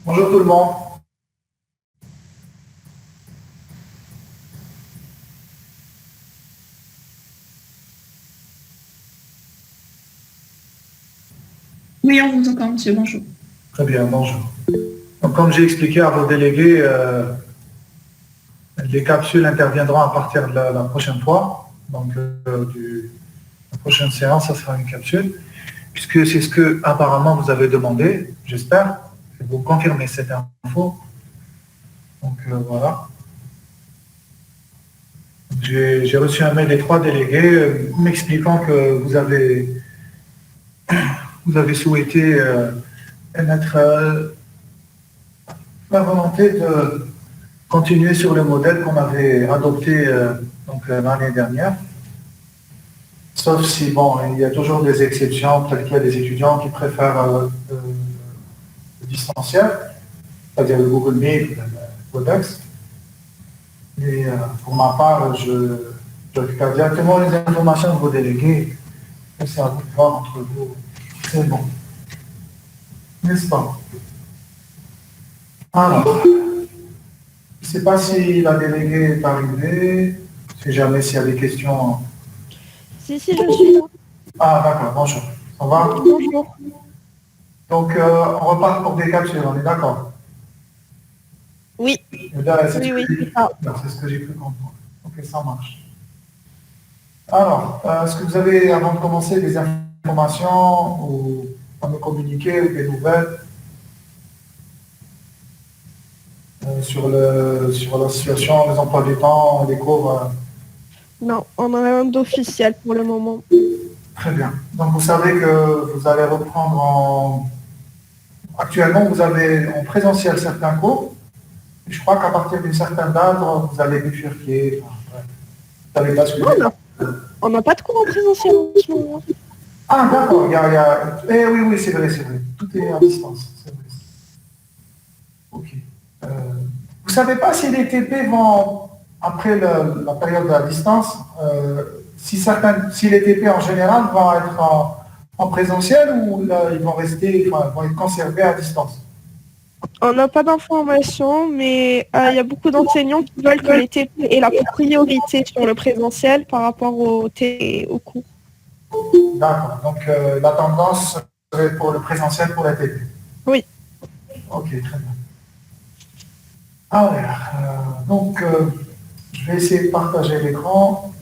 Bonjour tout le monde. Oui, on vous entend, monsieur. Bonjour. Très bien, bonjour. Donc, comme j'ai expliqué à vos délégués, les capsules interviendront à partir de la prochaine fois. Donc, la prochaine séance, ça sera une capsule, puisque c'est ce que apparemment vous avez demandé, j'espère. Que vous confirmez cette info. Donc, voilà. J'ai reçu un mail des 3 délégués m'expliquant que vous avez souhaité émettre la volonté de continuer sur le modèle qu'on avait adopté l'année dernière. Sauf si, bon, il y a toujours des exceptions, peut-être qu'il y a des étudiants qui préfèrent le distanciel, c'est-à-dire le Google Meet, le Webex. Mais pour ma part, je récupère directement les informations de vos délégués. Et c'est à vous de voir entre vous. C'est bon. N'est-ce pas? Alors, je ne sais pas si la déléguée est arrivée, si jamais s'il y a des questions. Si, je suis là. Ah, d'accord, bonjour. Ça va? Bonjour. Donc, on repart pour des capsules, on est d'accord? Oui. Là, c'est ce que j'ai cru comprendre. Ok, ça marche. Alors, est-ce que vous avez, avant de commencer, des informations ou à me communiquer ou des nouvelles sur la situation, les emplois du temps, les cours? Non, on n'a rien d'officiel pour le moment. Très bien. Donc, vous savez que vous allez reprendre Actuellement, vous avez en présentiel certains cours. Je crois qu'à partir d'une certaine date, vous allez bifurquer. Vous allez basculer. On n'a pas de cours en présentiel en ce moment. Ah, d'accord. Eh oui, c'est vrai. Tout est à distance. C'est vrai. Ok. Vous ne savez pas si les TP vont, après la période de la distance, si les TP en général vont être en présentiel ou là, ils vont rester, vont être conservés à distance? On n'a pas d'informations, mais il y a beaucoup d'enseignants qui veulent que les TP aient la priorité sur le présentiel par rapport au cours. D'accord. Donc, la tendance serait pour le présentiel pour les TP. Oui. Ok, très bien. Alors, donc, je vais essayer de partager l'écran.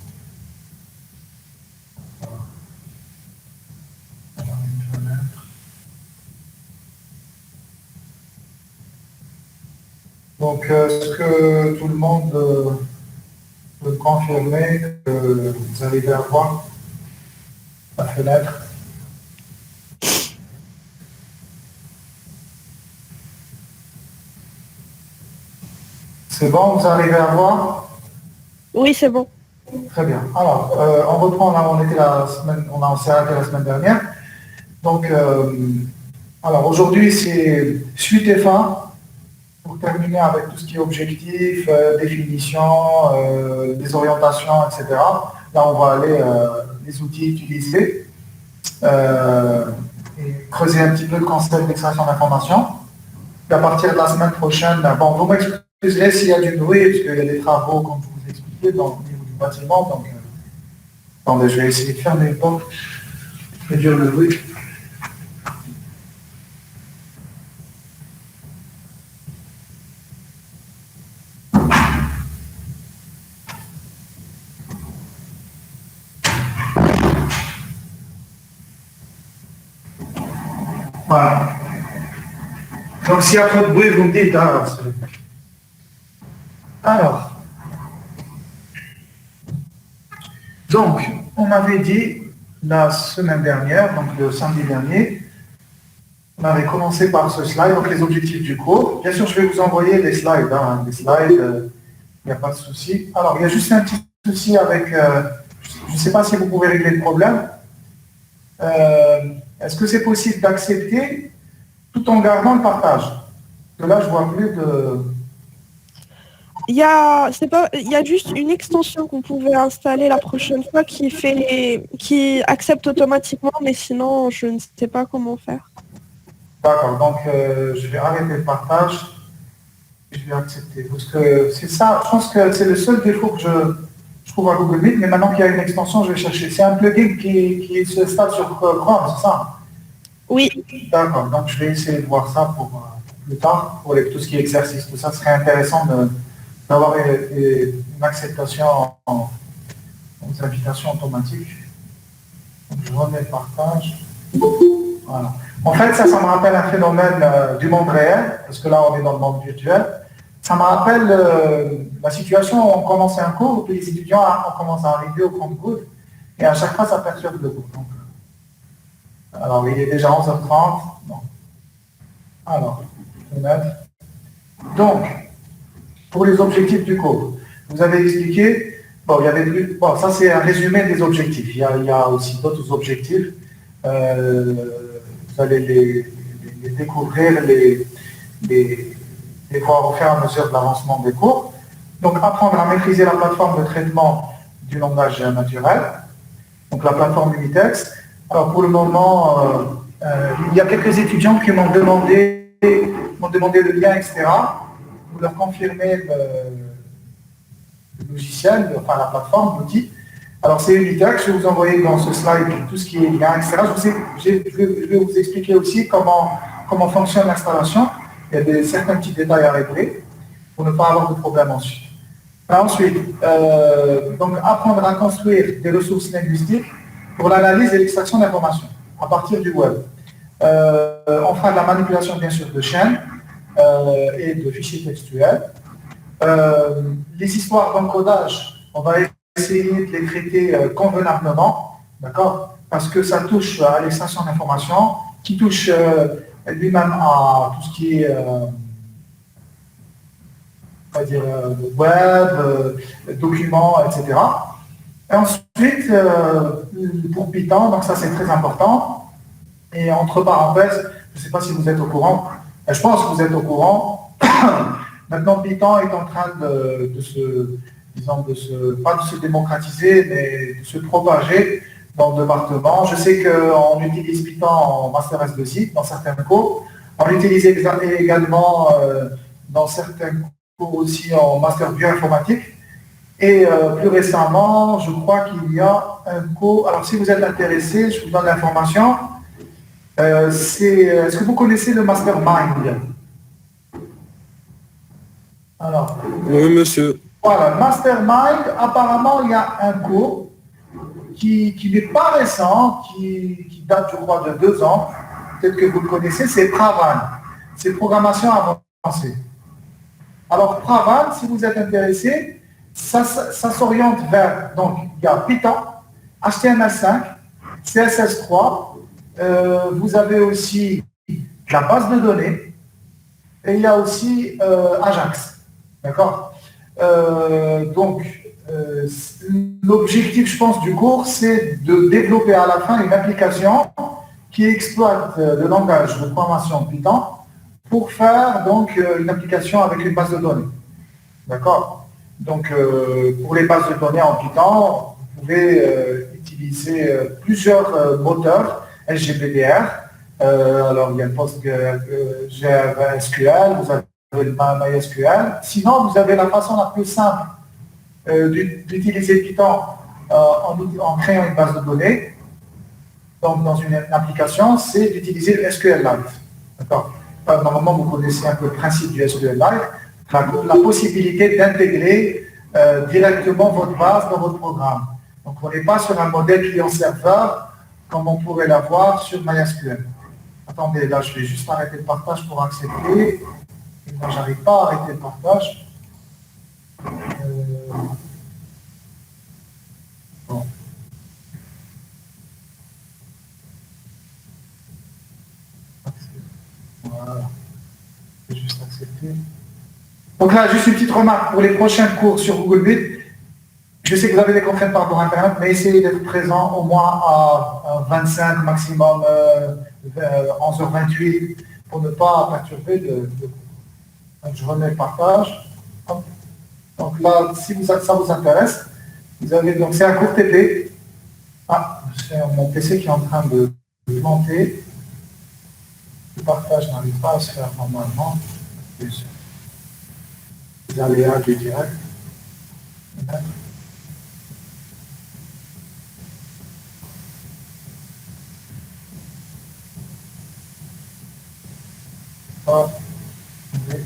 Donc, est-ce que tout le monde peut confirmer que vous arrivez à voir la fenêtre? C'est bon, vous arrivez à voir? Oui, c'est bon. Très bien. Alors, on reprend là où on s'est arrêté la semaine dernière. Donc, alors aujourd'hui, c'est suite et fin. Pour terminer avec tout ce qui est objectif, définition, des orientations, etc. Là, on va aller les outils utilisés et creuser un petit peu le concept d'extraction d'informations. À partir de la semaine prochaine, bon, vous m'excuserez s'il y a du bruit, parce qu'il y a des travaux, comme je vous ai expliqué, au niveau du bâtiment. Donc, attendez, je vais essayer de fermer les portes, réduire le bruit. Voilà. Donc, s'il y a trop de bruit, vous me dites. Alors, donc, on avait dit la semaine dernière, donc le samedi dernier, on avait commencé par ce slide, donc les objectifs du cours. Bien sûr, je vais vous envoyer les slides. Il n'y a pas de souci. Alors, il y a juste un petit souci avec, je ne sais pas si vous pouvez régler le problème. Est-ce que c'est possible d'accepter tout en gardant le partage? Parce que là, je vois plus de... Il y a juste une extension qu'on pouvait installer la prochaine fois qui accepte automatiquement, mais sinon, je ne sais pas comment faire. D'accord, donc je vais arrêter le partage. Je vais accepter. Parce que c'est ça, je pense que c'est le seul défaut que je trouve à Google Meet, mais maintenant qu'il y a une extension, je vais chercher. C'est un plugin qui se installe sur Chrome, c'est ça? Oui, D'accord, donc je vais essayer de voir ça pour plus tard, pour tout ce qui est exercice. Tout ça serait intéressant d'avoir une acceptation aux invitations automatiques. Donc je remets le partage. Voilà. En fait, ça me rappelle un phénomène du monde réel, parce que là, on est dans le monde virtuel. Ça me rappelle la situation où on commence un cours, puis les étudiants on commence à arriver au compte-gouttes, et à chaque fois, ça perturbe le cours. Donc, alors, il est déjà 11h30. Non. Alors, je vais mettre. Donc, pour les objectifs du cours, vous avez expliqué, bon, il y avait plus, bon, ça c'est un résumé des objectifs. Il y a aussi d'autres objectifs. Vous allez les découvrir, les voir au fur et à mesure de l'avancement des cours. Donc, apprendre à maîtriser la plateforme de traitement du langage naturel, donc la plateforme Unitext. Alors, pour le moment, il y a quelques étudiants qui m'ont demandé le lien, etc., pour leur confirmer le logiciel, enfin la plateforme, l'outil. Alors, c'est Unitext, je vais vous envoyer dans ce slide tout ce qui est lien, etc. Je vais vous expliquer aussi comment fonctionne l'installation. Il y a certains petits détails à régler pour ne pas avoir de problème ensuite. Ensuite, donc apprendre à construire des ressources linguistiques pour l'analyse et l'extraction d'informations à partir du web. On fera de la manipulation, bien sûr, de chaînes et de fichiers textuels. Les histoires d'encodage, on va essayer de les traiter convenablement, d'accord? Parce que ça touche à l'extraction d'informations, qui touche lui-même à tout ce qui est on va dire, web, documents, etc. Et ensuite, pour Python, donc ça c'est très important. Et entre parenthèses, je ne sais pas si vous êtes au courant, je pense que vous êtes au courant. Maintenant, Python est en train pas de se démocratiser, mais de se propager dans le département. Je sais qu'on utilise Python en Master S2I dans certains cours. On l'utilise également dans certains cours aussi en Master Bioinformatique. Et plus récemment, je crois qu'il y a un cours. Alors, si vous êtes intéressé, je vous donne l'information. Est-ce que vous connaissez le Mastermind? Alors, oui, monsieur. Voilà, Mastermind, apparemment, il y a un cours qui n'est pas récent, qui date, je crois, de 2 ans. Peut-être que vous le connaissez, c'est Pravan. C'est programmation avancée. Alors, Pravan, si vous êtes intéressé, ça s'oriente vers, donc, il y a Python, HTML5, CSS3, vous avez aussi la base de données, et il y a aussi Ajax. D'accord? L'objectif, je pense, du cours, c'est de développer à la fin une application qui exploite le langage de programmation Python pour faire donc une application avec une base de données. D'accord? Donc, pour les bases de données en Python, vous pouvez utiliser plusieurs moteurs SGBDR. Alors, il y a le PostgreSQL, vous avez le MySQL. Sinon, vous avez la façon la plus simple d'utiliser Python en créant une base de données. Donc, dans une application, c'est d'utiliser le SQLite. D'accord? Normalement, vous connaissez un peu le principe du SQLite. La possibilité d'intégrer directement votre base dans votre programme. Donc, on n'est pas sur un modèle client-serveur comme on pourrait l'avoir sur MySQL. Attendez, là, je vais juste arrêter le partage pour accepter. Moi, je n'arrive pas à arrêter le partage. Bon. Voilà. Je vais juste accepter. Donc là, juste une petite remarque pour les prochains cours sur Google Meet. Je sais que vous avez des contraintes par rapport à Internet, mais essayez d'être présent au moins à 25, maximum 11h28 pour ne pas perturber le cours. Donc, je remets le partage. Donc là, si ça vous intéresse, vous avez donc c'est un cours TP. Ah, c'est mon PC qui est en train de planter. Le partage n'arrive pas à se faire normalement. Les aléas du direct. Ah, oui.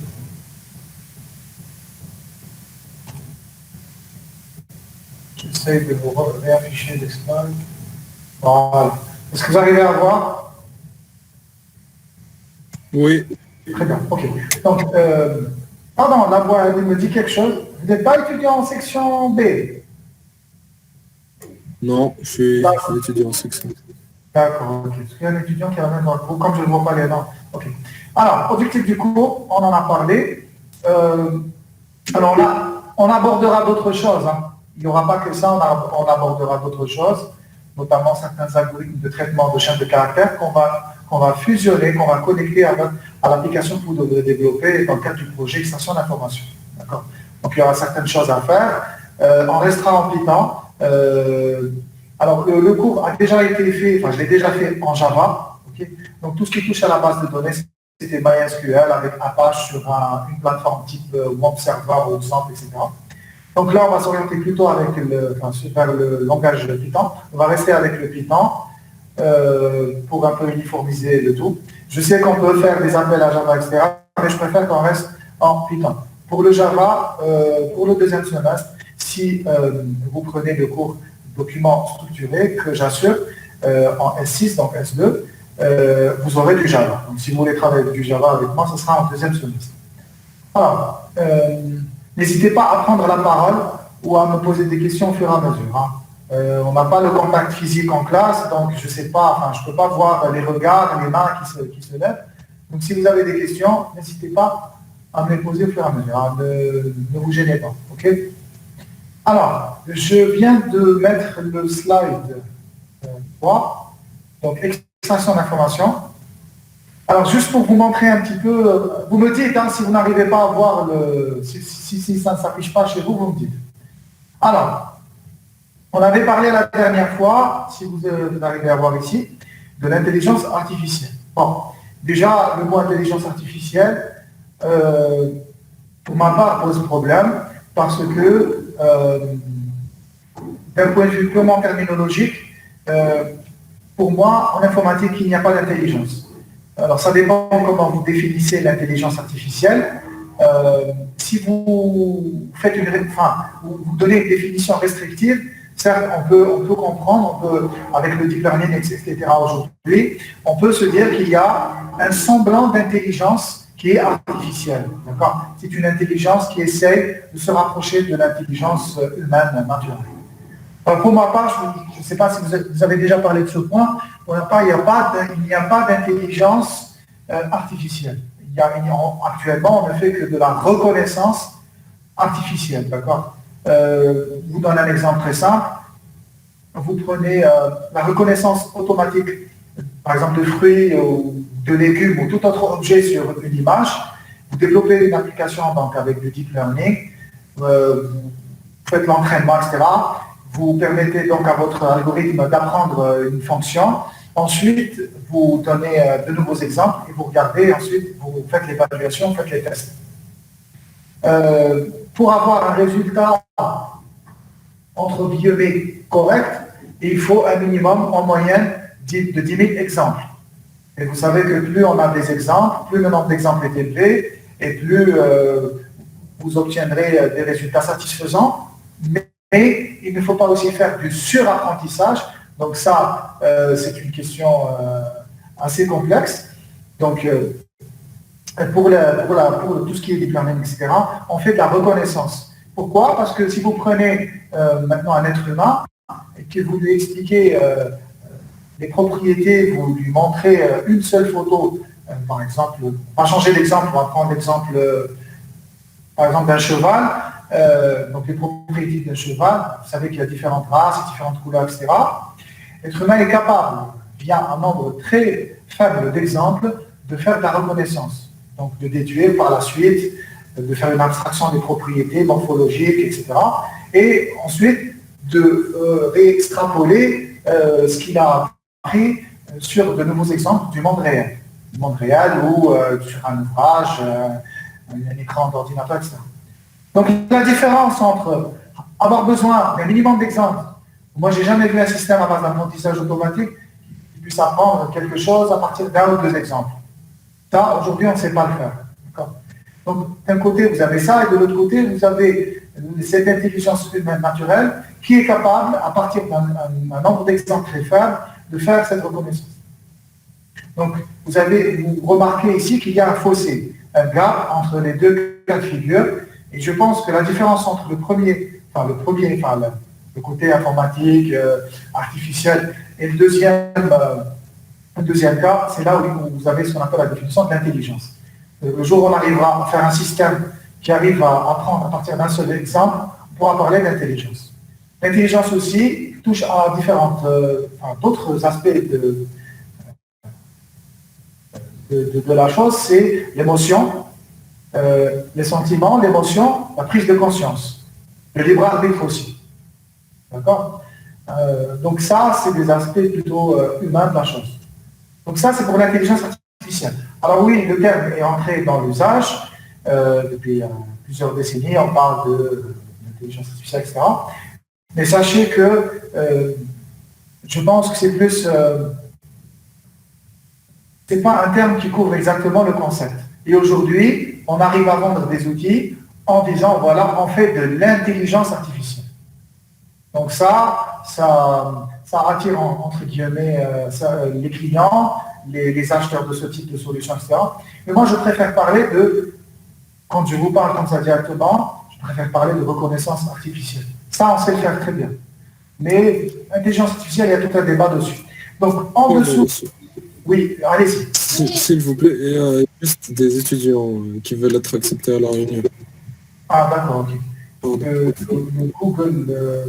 J'essaie de vous réafficher les slides. Voilà. Est-ce que vous arrivez à voir? Oui. Très bien, ok. Donc, pardon, la voix elle me dit quelque chose. Vous n'êtes pas étudiant en section B? Non, je suis étudiant en section. D'accord, ok. Parce qu'il y a un étudiant qui ramène dans le cours, comme je ne vois pas les noms. Ok. Alors, objectif du cours, on en a parlé. Alors là, on abordera d'autres choses. Hein. Il n'y aura pas que ça, on abordera d'autres choses, notamment certains algorithmes de traitement de chaînes de caractères qu'on va fusionner, qu'on va connecter à l'application que vous devrez développer dans le cadre du projet extraction d'informations. D'accord. Donc il y aura certaines choses à faire. On restera en Python. Alors le cours a déjà été fait, enfin je l'ai déjà fait en Java. Okay. Donc tout ce qui touche à la base de données, c'était MySQL avec Apache sur une plateforme type web server ou XAMPP, etc. Donc là, on va s'orienter plutôt vers le langage Python. On va rester avec le Python pour un peu uniformiser le tout. Je sais qu'on peut faire des appels à Java, etc., mais je préfère qu'on reste en Python. Pour le Java, pour le deuxième semestre, si vous prenez le cours document structuré, que j'assure, en S6, donc S2, vous aurez du Java. Donc si vous voulez travailler avec du Java avec moi, ce sera en deuxième semestre. Alors, n'hésitez pas à prendre la parole ou à me poser des questions au fur et à mesure. Hein. On n'a pas le contact physique en classe, donc je sais pas, enfin, je ne peux pas voir les regards, les mains qui se lèvent. Donc si vous avez des questions, n'hésitez pas à me les poser au fur et à mesure. Hein. Ne vous gênez pas. Ok. Alors, je viens de mettre le slide 3, donc extraction d'informations. Alors, juste pour vous montrer un petit peu, vous me dites, hein, si vous n'arrivez pas à voir si ça ne s'affiche pas chez vous, vous me dites. Alors, on avait parlé la dernière fois, si vous arrivez à voir ici, de l'intelligence artificielle. Bon, déjà, le mot intelligence artificielle, pour ma part, pose problème, parce que, d'un point de vue purement terminologique, pour moi, en informatique, il n'y a pas d'intelligence. Alors, ça dépend comment vous définissez l'intelligence artificielle. Si vous faites vous donnez une définition restrictive, certes, on peut comprendre, avec le deep learning, etc. aujourd'hui, on peut se dire qu'il y a un semblant d'intelligence qui est artificielle. D'accord ? C'est une intelligence qui essaie de se rapprocher de l'intelligence humaine naturelle. Pour ma part, je ne sais pas si vous avez déjà parlé de ce point, pour ma part, il n'y a pas d'intelligence artificielle. Actuellement, on ne fait que de la reconnaissance artificielle, d'accord. Je vous donne un exemple très simple. Vous prenez la reconnaissance automatique, par exemple de fruits ou de légumes ou tout autre objet sur une image. Vous développez une application donc, avec du deep learning, vous faites l'entraînement, etc. Vous permettez donc à votre algorithme d'apprendre une fonction. Ensuite, vous donnez de nouveaux exemples et vous regardez. Ensuite, vous faites l'évaluation, vous faites les tests. Pour avoir un résultat entre guillemets correct, il faut un minimum en moyenne de 10 000 exemples. Et vous savez que plus on a des exemples, plus le nombre d'exemples est élevé et plus vous obtiendrez des résultats satisfaisants. Mais il ne faut pas aussi faire du surapprentissage. Donc ça, c'est une question assez complexe. Donc, pour tout ce qui est deep learning, etc., on fait de la reconnaissance. Pourquoi ? Parce que si vous prenez maintenant un être humain et que vous lui expliquez les propriétés, vous lui montrez une seule photo, par exemple, on va changer d'exemple, on va prendre l'exemple, par exemple, d'un cheval. Donc les propriétés d'un cheval, vous savez qu'il y a différentes races, différentes couleurs, etc. L'être humain est capable, via un nombre très faible d'exemples, de faire de la reconnaissance. Donc de déduire par la suite, de faire une abstraction des propriétés morphologiques, etc. Et ensuite de réextrapoler ce qu'il a appris sur de nouveaux exemples du monde réel. du monde réel ou sur un ouvrage, un écran d'ordinateur, etc. Donc la différence entre avoir besoin d'un minimum d'exemples, moi j'ai jamais vu un système à base d'apprentissage automatique qui puisse apprendre quelque chose à partir d'un ou deux exemples. Ça, aujourd'hui, on ne sait pas le faire. D'accord. Donc d'un côté, vous avez ça, et de l'autre côté, vous avez cette intelligence humaine naturelle qui est capable, à partir d'un nombre d'exemples très faible, de faire cette reconnaissance. Donc, vous remarquez ici qu'il y a un fossé, un gap entre les deux cas de figure, et je pense que la différence entre le côté informatique, artificiel, et le deuxième cas, c'est là où vous avez ce qu'on appelle la définition de l'intelligence. Le jour où on arrivera à faire un système qui arrive à apprendre à partir d'un seul exemple, on pourra parler d'intelligence. L'intelligence aussi touche à d'autres aspects de la chose, c'est l'émotion, les sentiments, l'émotion, la prise de conscience, le libre arbitre aussi. D'accord. Donc ça, c'est des aspects plutôt humains de la chose. Donc ça, c'est pour l'intelligence artificielle. Alors oui, le terme est entré dans l'usage depuis plusieurs décennies, on parle de l'intelligence artificielle, etc. Mais sachez que je pense que c'est plus... c'est pas un terme qui couvre exactement le concept. Et aujourd'hui, on arrive à vendre des outils en disant, voilà, on fait de l'intelligence artificielle. Donc ça attire, entre guillemets, les clients, les acheteurs de ce type de solution, etc. Mais moi, je préfère parler quand je vous parle comme ça directement, je préfère parler de reconnaissance artificielle. Ça, on sait le faire très bien. Mais intelligence artificielle, il y a tout un débat dessus. Donc, en dessous... Oui, allez-y. S'il vous plaît, il y a juste des étudiants qui veulent être acceptés à la réunion. Ah, d'accord, ok. Google ne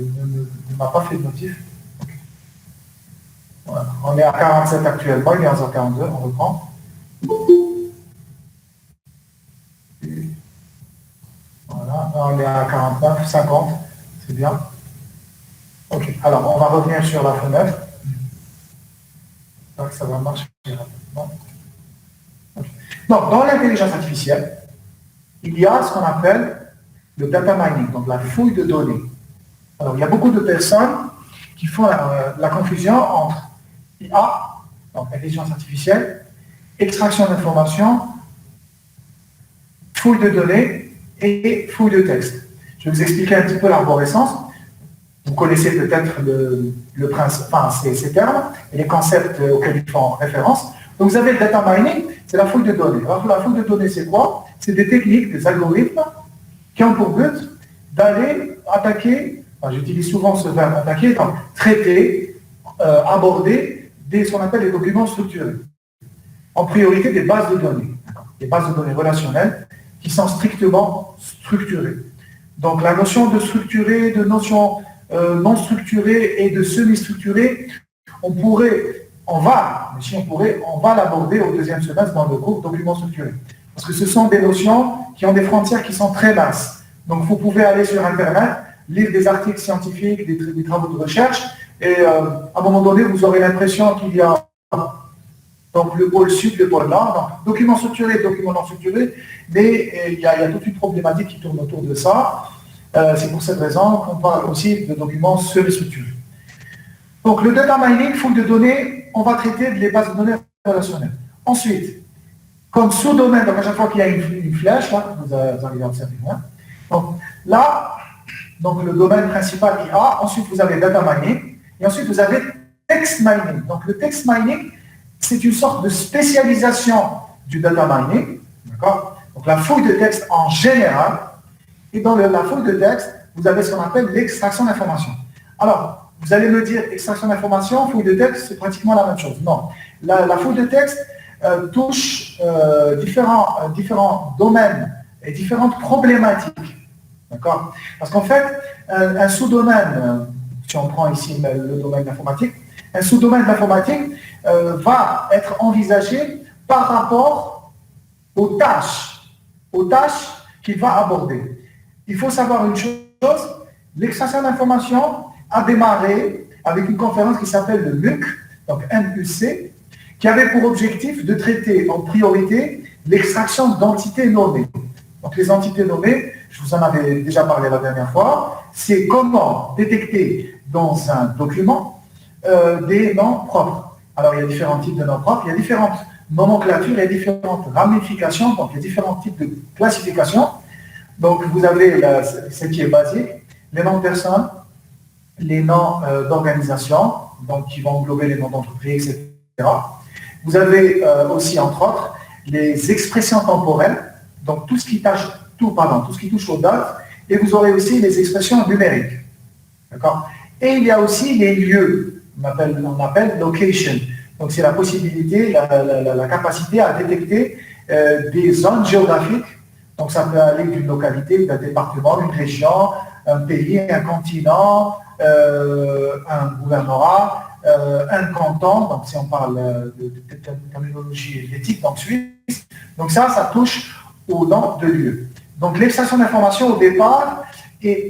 m'a pas fait de notif. Okay. Voilà. On est à 47 actuellement, il est 11h42, on reprend. Voilà, on est à 49, 50, c'est bien. Ok, alors on va revenir sur la fenêtre. Donc ça va marcher rapidement. Okay. Donc, dans l'intelligence artificielle, il y a ce qu'on appelle le data mining, donc la fouille de données. Alors, il y a beaucoup de personnes qui font la confusion entre IA, donc intelligence artificielle, extraction d'informations, fouille de données et fouille de texte. Je vais vous expliquer un petit peu l'arborescence. Vous connaissez peut-être le principe, ces termes et les concepts auxquels ils font référence. Donc, vous avez le data mining, c'est la fouille de données. Alors, la fouille de données, c'est quoi? C'est des techniques, des algorithmes qui ont pour but d'aller attaquer, j'utilise souvent ce verbe attaquer, donc traiter, aborder ce qu'on appelle les documents structurés. En priorité, des bases de données, des bases de données relationnelles qui sont strictement structurées. Donc la notion de structuré, de notion non structurée et de semi-structurée, on va l'aborder au deuxième semestre dans le cours documents structurés. Parce que ce sont des notions qui ont des frontières qui sont très basses. Donc, vous pouvez aller sur Internet, lire des articles scientifiques, des travaux de recherche, et à un moment donné, vous aurez l'impression qu'il y a donc, le pôle sud, le pôle nord, donc, documents structurés, documents non structurés, mais il y a toute une problématique qui tourne autour de ça. C'est pour cette raison qu'on parle aussi de documents semi-structurés. Donc, le data mining, fouille de données, on va traiter les bases de données relationnelles. Ensuite, comme sous-domaine, donc à chaque fois qu'il y a une flèche, là, vous arrivez à observer. Hein. Donc là, le domaine principal IA, ensuite vous avez data mining, et ensuite vous avez text mining. Donc le text mining, c'est une sorte de spécialisation du data mining, d'accord? Donc la fouille de texte en général, et dans la fouille de texte, vous avez ce qu'on appelle l'extraction d'informations. Alors, vous allez me dire, extraction d'informations, fouille de texte, c'est pratiquement la même chose. Non, la fouille de texte touche différents domaines et différentes problématiques. D'accord? Parce qu'en fait, un sous-domaine, si on prend ici le domaine d'informatique, un sous-domaine d'informatique va être envisagé par rapport aux tâches qu'il va aborder. Il faut savoir une chose, l'extraction d'informations a démarré avec une conférence qui s'appelle le MUC, donc MUC, qui avait pour objectif de traiter en priorité l'extraction d'entités nommées. Donc les entités nommées, je vous en avais déjà parlé la dernière fois, c'est comment détecter dans un document des noms propres. Alors il y a différents types de noms propres, il y a différentes nomenclatures, il y a différentes ramifications, donc il y a différents types de classifications. Donc vous avez ce qui est basique, les noms de personnes, les noms d'organisation, donc qui vont englober les noms d'entreprise, etc. Vous avez aussi, entre autres, les expressions temporelles, donc tout ce qui touche aux dates, et vous aurez aussi les expressions numériques. D'accord? Et il y a aussi les lieux, on appelle location. Donc c'est la possibilité, la capacité à détecter des zones géographiques. Donc ça peut aller d'une localité, d'un département, une région, un pays, un continent, un gouvernorat, un canton, donc si on parle de terminologie helvétique, donc suisse. Donc ça touche au nom de lieu. Donc l'extraction d'informations au départ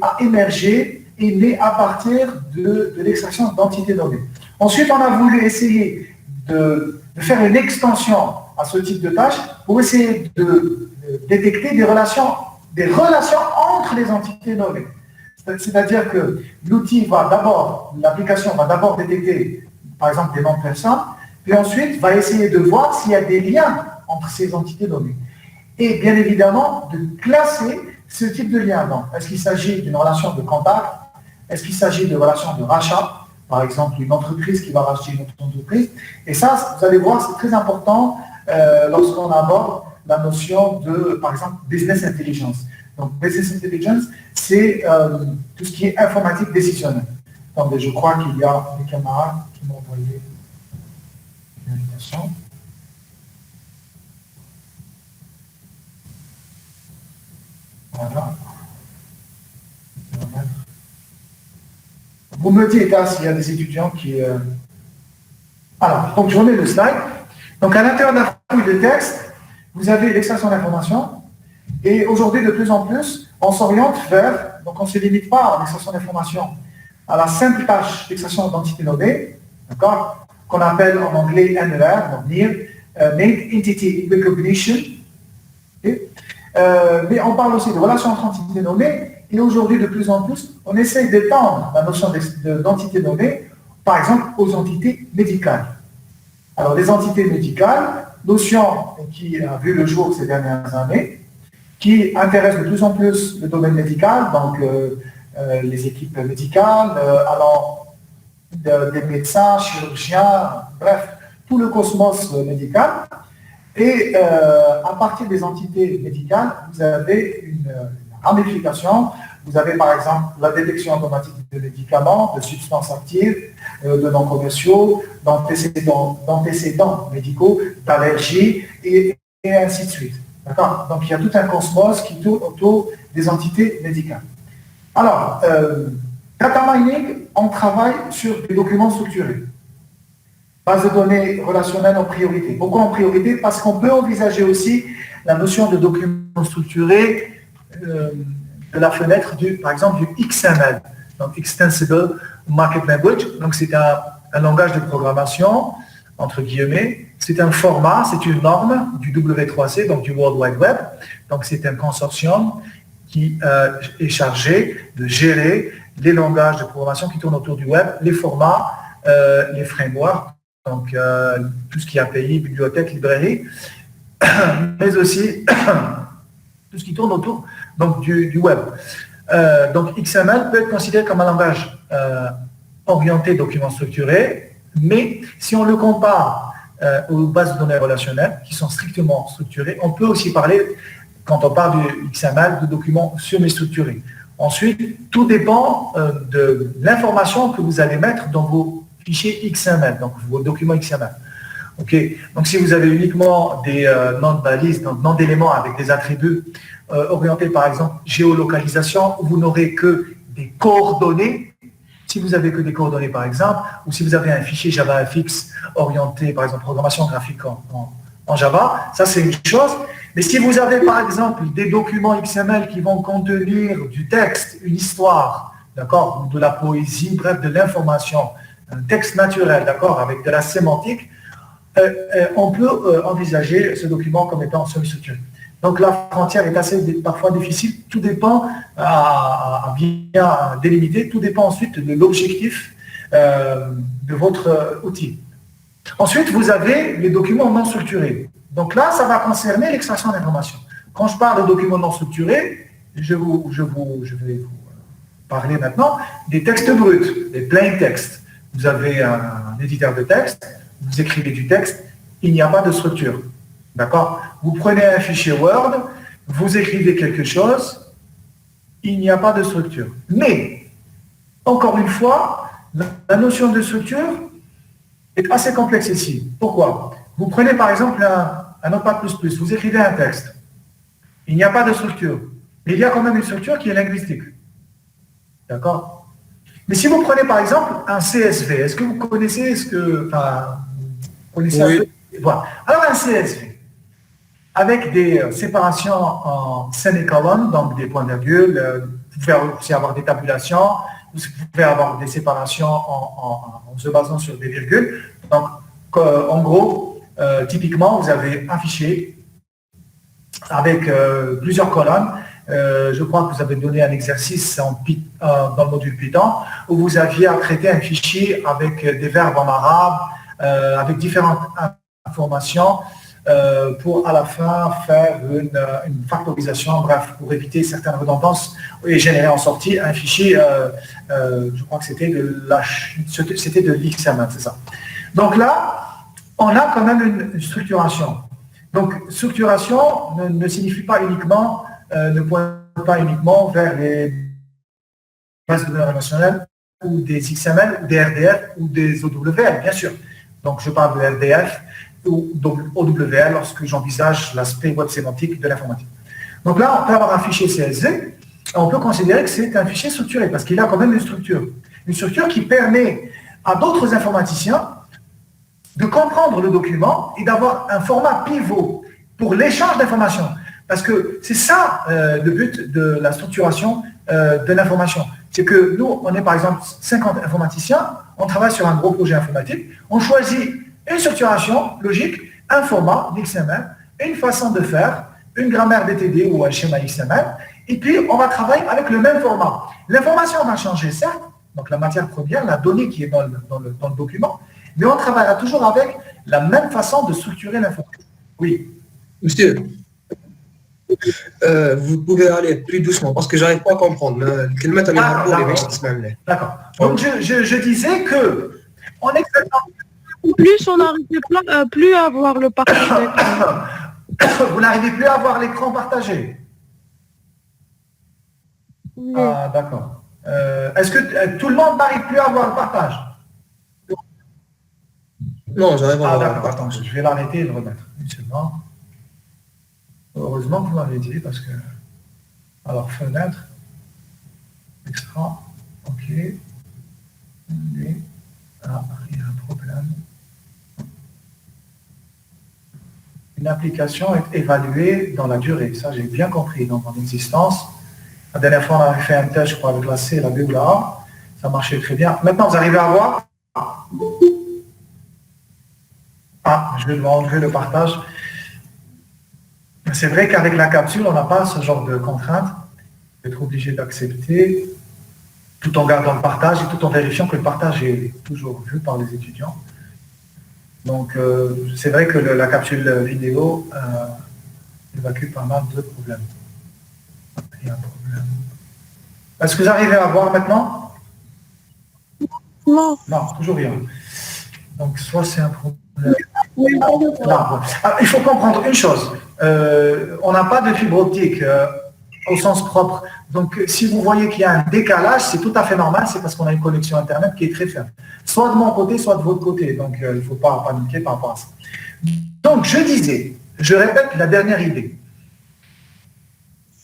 a émergé et né à partir de l'extraction d'entités nommées. Ensuite, on a voulu essayer de faire une extension à ce type de tâche pour essayer de détecter des relations entre les entités nommées. C'est-à-dire que l'application va d'abord détecter, par exemple, des noms de personnes, puis ensuite va essayer de voir s'il y a des liens entre ces entités nommées. Et bien évidemment, de classer ce type de lien. Donc, est-ce qu'il s'agit d'une relation de contact? Est-ce qu'il s'agit de relation de rachat? Par exemple, une entreprise qui va racheter une autre entreprise. Et ça, vous allez voir, c'est très important lorsqu'on aborde la notion de, par exemple, business intelligence. Donc, business intelligence, c'est tout ce qui est informatique décisionnelle. Attendez, je crois qu'il y a des camarades qui m'ont envoyé une invitation. Voilà. Vous me dites s'il y a des étudiants qui... Alors, donc je remets le slide. Donc, à l'intérieur de la fouille de texte, vous avez l'extraction d'informations. Et aujourd'hui, de plus en plus, on s'oriente vers, donc on ne se limite pas à l'extraction d'informations, à la simple tâche d'extraction d'identité nommée, d'accord, qu'on appelle en anglais NER, donc Named Entity Recognition. Okay. Mais on parle aussi de relations entre entités nommées, et aujourd'hui, de plus en plus, on essaye d'étendre la notion d'entité nommée, par exemple, aux entités médicales. Alors, les entités médicales, notion qui a vu le jour ces dernières années, qui intéresse de plus en plus le domaine médical, donc les équipes médicales, allant des médecins, chirurgiens, bref, tout le cosmos médical. Et à partir des entités médicales, vous avez une ramification. Vous avez par exemple la détection automatique de médicaments, de substances actives, de noms commerciaux, d'antécédents médicaux, d'allergies et ainsi de suite. D'accord? Donc il y a tout un cosmos qui tourne autour des entités médicales. Alors, data mining, on travaille sur des documents structurés. Base de données relationnelles en priorité. Pourquoi en priorité? Parce qu'on peut envisager aussi la notion de documents structurés de la fenêtre, par exemple, du XML, donc Extensible Market Language. Donc c'est un langage de programmation, entre guillemets. C'est un format, c'est une norme du W3C, donc du World Wide Web. Donc c'est un consortium qui est chargé de gérer les langages de programmation qui tournent autour du web, les formats, les frameworks, donc tout ce qui est API, bibliothèque, librairie, mais aussi tout ce qui tourne autour donc, du web. Donc XML peut être considéré comme un langage orienté documents structurés, mais si on le compare aux bases de données relationnelles qui sont strictement structurées, on peut aussi parler, quand on parle du XML, de documents semi-structurés. Ensuite, tout dépend de l'information que vous allez mettre dans vos fichiers XML, donc vos documents XML. Okay. Donc si vous avez uniquement des noms de balises, donc noms d'éléments avec des attributs orientés par exemple géolocalisation, vous n'aurez que des coordonnées. Si vous avez que des coordonnées par exemple, ou si vous avez un fichier JavaFX orienté par exemple programmation graphique en Java, ça c'est une chose. Mais si vous avez par exemple des documents XML qui vont contenir du texte, une histoire, d'accord, de la poésie, bref, de l'information, un texte naturel, d'accord, avec de la sémantique, on peut envisager ce document comme étant semi-structuré. Donc la frontière est parfois difficile, tout dépend à bien délimiter, tout dépend ensuite de l'objectif de votre outil. Ensuite, vous avez les documents non structurés. Donc là, ça va concerner l'extraction d'informations. Quand je parle de documents non structurés, je vais vous parler maintenant des textes bruts, des plain text. Vous avez un éditeur de texte, vous écrivez du texte, il n'y a pas de structure. D'accord? Vous prenez un fichier Word, vous écrivez quelque chose, il n'y a pas de structure. Mais, encore une fois, la notion de structure est assez complexe ici. Pourquoi? Vous prenez par exemple un Notepad++, vous écrivez un texte. Il n'y a pas de structure. Mais il y a quand même une structure qui est linguistique. D'accord? Mais si vous prenez par exemple un CSV, est-ce que vous connaissez vous connaissez oui. Un peu? Voilà. Alors un CSV, avec des séparations en semi-colonnes, donc des points virgule, vous pouvez aussi avoir des tabulations, vous pouvez avoir des séparations en se basant sur des virgules. Donc, en gros, typiquement, vous avez un fichier avec plusieurs colonnes. Je crois que vous avez donné un exercice dans le module Python où vous aviez à traiter un fichier avec des verbes en arabe, avec différentes informations pour à la fin faire une factorisation, bref, pour éviter certaines redondances et générer en sortie un fichier, je crois que c'était de l'XML, c'est ça. Donc là, on a quand même une structuration. Donc, structuration ne signifie pas uniquement, ne pointe pas uniquement vers les bases de données relationnelles ou des XML, ou des RDF ou des OWL, bien sûr. Donc, je parle de RDF ou OWL lorsque j'envisage l'aspect web sémantique de l'informatique. Donc là, on peut avoir un fichier CSV, on peut considérer que c'est un fichier structuré parce qu'il a quand même une structure qui permet à d'autres informaticiens de comprendre le document et d'avoir un format pivot pour l'échange d'informations. Parce que c'est ça le but de la structuration de l'information. C'est que nous, on est par exemple 50 informaticiens, on travaille sur un gros projet informatique, on choisit une structuration logique, un format d'XML, une façon de faire, une grammaire BTD ou un schéma XML, et puis on va travailler avec le même format. L'information va changer, certes, donc la matière première, la donnée qui est dans le document, mais on travaillera toujours avec la même façon de structurer l'information. Oui. Monsieur, vous pouvez aller plus doucement parce que je n'arrive pas à comprendre. D'accord. Donc je disais que on est en plus, on n'arrivait plus à voir le partage d'écran. Vous n'arrivez plus à voir l'écran partagé. Oui. Ah, d'accord. Est-ce que tout le monde n'arrive plus à voir le partage? Non, j'arrive à voir. D'accord, attends, je vais l'arrêter et le remettre. Une seconde. Heureusement que vous m'avez dit parce que. Alors, fenêtre, extra, ok. Et, il y a un problème. Une application est évaluée dans la durée. Ça, j'ai bien compris dans mon existence. La dernière fois, on avait fait un test, je crois, avec la C, la B ou la A. Ça marchait très bien. Maintenant, vous arrivez à voir? Ah, je vais enlever le partage. C'est vrai qu'avec la capsule, on n'a pas ce genre de contrainte. Vous êtes obligé d'accepter tout en gardant le partage et tout en vérifiant que le partage est toujours vu par les étudiants. Donc, c'est vrai que la capsule vidéo évacue pas mal de problèmes. Il y a un problème. Est-ce que vous arrivez à voir maintenant? Non. Non, toujours rien. Donc, soit c'est un problème. Non. Alors, il faut comprendre une chose. On n'a pas de fibre optique au sens propre. Donc, si vous voyez qu'il y a un décalage, c'est tout à fait normal. C'est parce qu'on a une connexion Internet qui est très faible. Soit de mon côté, soit de votre côté. Donc, il ne faut pas paniquer par rapport à ça. Donc, je disais, je répète la dernière idée.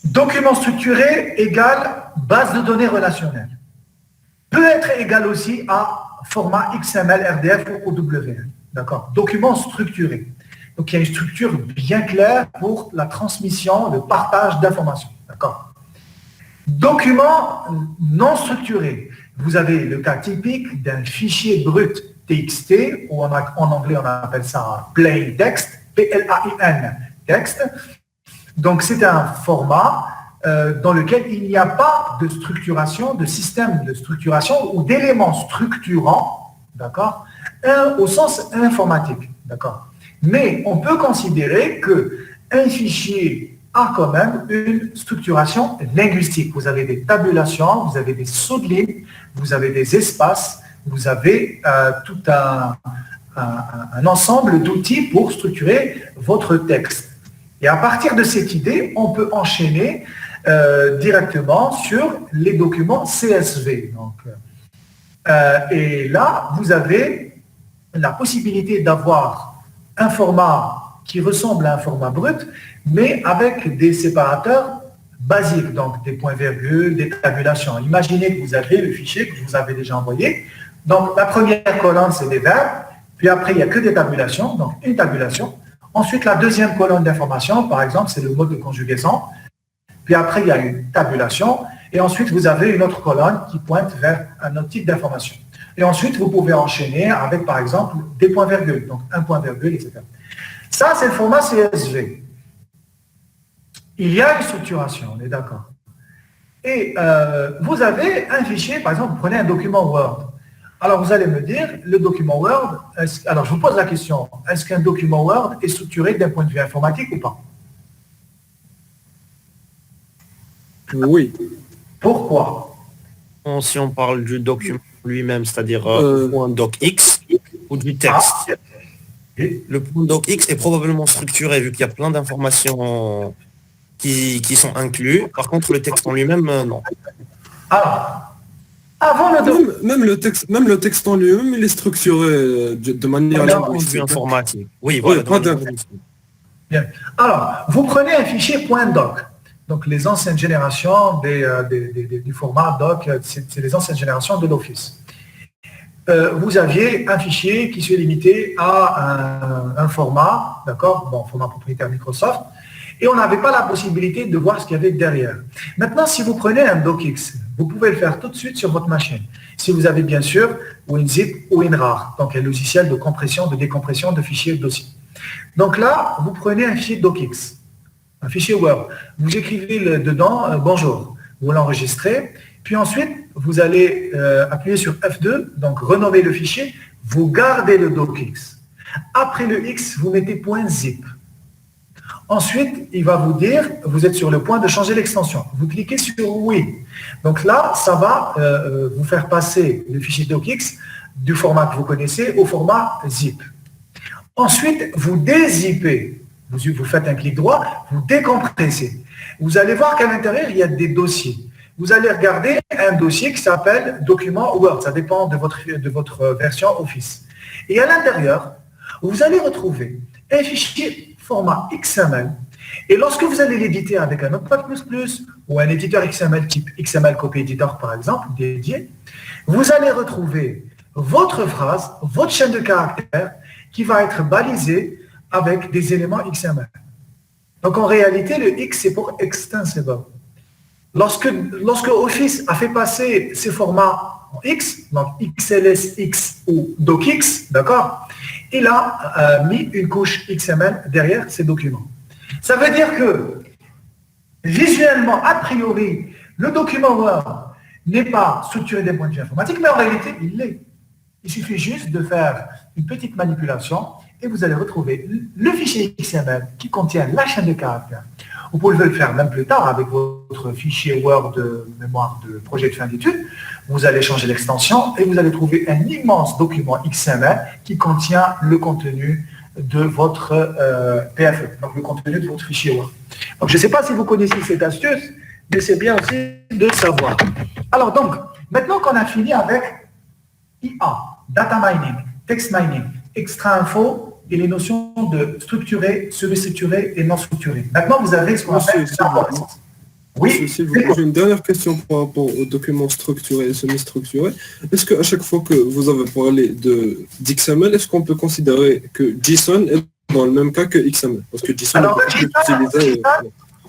Document structuré égale base de données relationnelle. Peut être égal aussi à format XML, RDF ou OWL. D'accord? Document structuré. Donc, il y a une structure bien claire pour la transmission, le partage d'informations. D'accord? Document non structuré. Vous avez le cas typique d'un fichier brut TXT, ou en anglais on appelle ça plain text, P-L-A-I-N, texte. Donc c'est un format dans lequel il n'y a pas de structuration, de système de structuration ou d'éléments structurants, d'accord, au sens informatique, d'accord. Mais on peut considérer qu'un fichier a quand même une structuration linguistique. Vous avez des tabulations, vous avez des sauts de ligne, vous avez des espaces, vous avez tout un ensemble d'outils pour structurer votre texte. Et à partir de cette idée, on peut enchaîner directement sur les documents CSV. Donc, et là, vous avez la possibilité d'avoir un format qui ressemble à un format brut, mais avec des séparateurs basiques, donc des points-virgules, des tabulations. Imaginez que vous avez le fichier que je vous avais déjà envoyé. Donc, la première colonne, c'est des verbes, puis après, il n'y a que des tabulations, donc une tabulation. Ensuite, la deuxième colonne d'information, par exemple, c'est le mode de conjugaison. Puis après, il y a une tabulation. Et ensuite, vous avez une autre colonne qui pointe vers un autre type d'information. Et ensuite, vous pouvez enchaîner avec, par exemple, des points-virgules, donc un point-virgule, etc. Ça, c'est le format CSV. Il y a une structuration, on est d'accord. Et vous avez un fichier, par exemple, vous prenez un document Word. Alors, vous allez me dire, le document Word, alors je vous pose la question, est-ce qu'un document Word est structuré d'un point de vue informatique ou pas? Oui. Pourquoi? Si on parle du document lui-même, c'est-à-dire point docx ou du texte. Le point docx est probablement structuré vu qu'il y a plein d'informations qui sont inclus. Par contre, le texte en lui-même, non. Alors, avant le Même le texte en lui-même, il est structuré de manière linguistique, informatique. Oui, voilà. Bien. Alors, vous prenez un fichier .doc. Donc, les anciennes générations du format doc, c'est les anciennes générations de l'Office. Vous aviez un fichier qui se limitait à un format, d'accord, bon, format propriétaire Microsoft, et on n'avait pas la possibilité de voir ce qu'il y avait derrière. Maintenant, si vous prenez un docx, vous pouvez le faire tout de suite sur votre machine. Si vous avez bien sûr WinZip ou WinRAR, donc un logiciel de compression, de décompression de fichiers et de dossiers. Donc là, vous prenez un fichier docx, un fichier Word. Vous écrivez dedans bonjour, vous l'enregistrez, puis ensuite, vous allez appuyer sur F2, donc renommer le fichier, vous gardez le docx. Après le X, vous mettez .zip. Ensuite, il va vous dire, vous êtes sur le point de changer l'extension. Vous cliquez sur oui. Donc là, ça va vous faire passer le fichier docx du format que vous connaissez au format zip. Ensuite, vous dézippez. Vous faites un clic droit, vous décompressez. Vous allez voir qu'à l'intérieur, il y a des dossiers. Vous allez regarder un dossier qui s'appelle document Word. Ça dépend de votre version Office. Et à l'intérieur, vous allez retrouver un fichier format XML. Et lorsque vous allez l'éditer avec un Notepad++ ou un éditeur XML type XML Copy Editor, par exemple, dédié, vous allez retrouver votre phrase, votre chaîne de caractères qui va être balisée avec des éléments XML. Donc en réalité, le X, c'est pour Extensible. Lorsque Office a fait passer ces formats en X, donc XLSX ou DocX, d'accord, il a mis une couche XML derrière ces documents. Ça veut dire que, visuellement, a priori, le document Word n'est pas structuré d'un point de vue informatique, mais en réalité, il l'est. Il suffit juste de faire une petite manipulation et vous allez retrouver le fichier XML qui contient la chaîne de caractères. Vous pouvez le faire même plus tard avec votre fichier Word de mémoire de projet de fin d'études. Vous allez changer l'extension et vous allez trouver un immense document XML qui contient le contenu de votre PFE, donc le contenu de votre fichier Word. Donc je ne sais pas si vous connaissez cette astuce, mais c'est bien aussi de savoir. Alors donc, maintenant qu'on a fini avec IA, data mining, text mining, extra info, et les notions de structuré, semi-structuré et non structuré. Maintenant, vous avez ce qu'on appelle oui. J'ai une dernière question par rapport aux documents structurés et semi-structurés. Est-ce qu'à chaque fois que vous avez parlé d'XML, est-ce qu'on peut considérer que JSON est dans le même cas que XML? Parce que JSON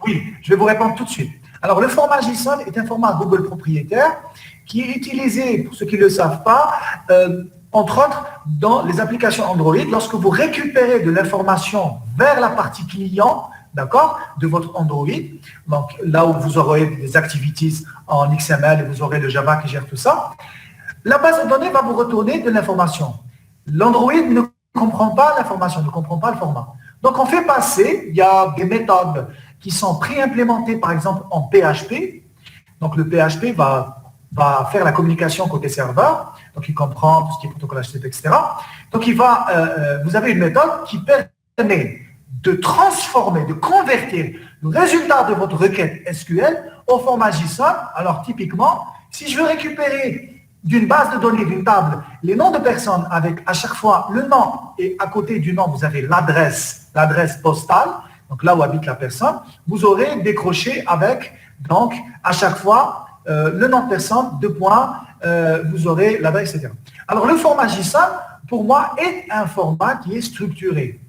oui, je vais vous répondre tout de suite. Alors, le format JSON est un format Google propriétaire qui est utilisé, pour ceux qui ne le savent pas, entre autres, dans les applications Android, lorsque vous récupérez de l'information vers la partie client, d'accord, de votre Android, donc là où vous aurez des activities en XML et vous aurez le Java qui gère tout ça, la base de données va vous retourner de l'information. L'Android ne comprend pas l'information, ne comprend pas le format. Donc, on fait passer, il y a des méthodes qui sont pré-implémentées, par exemple, en PHP. Donc, le PHP va faire la communication côté serveur. Donc, il comprend tout ce qui est protocole HTTP, etc. Donc, vous avez une méthode qui permet de transformer, de convertir le résultat de votre requête SQL au format JSON. Alors, typiquement, si je veux récupérer d'une base de données, d'une table, les noms de personnes avec à chaque fois le nom et à côté du nom, vous avez l'adresse postale, donc là où habite la personne, vous aurez décroché avec, donc, à chaque fois, le nom de personne, 2 points, vous aurez l'adresse, etc. Alors, le format JSON, pour moi, est un format qui est structuré.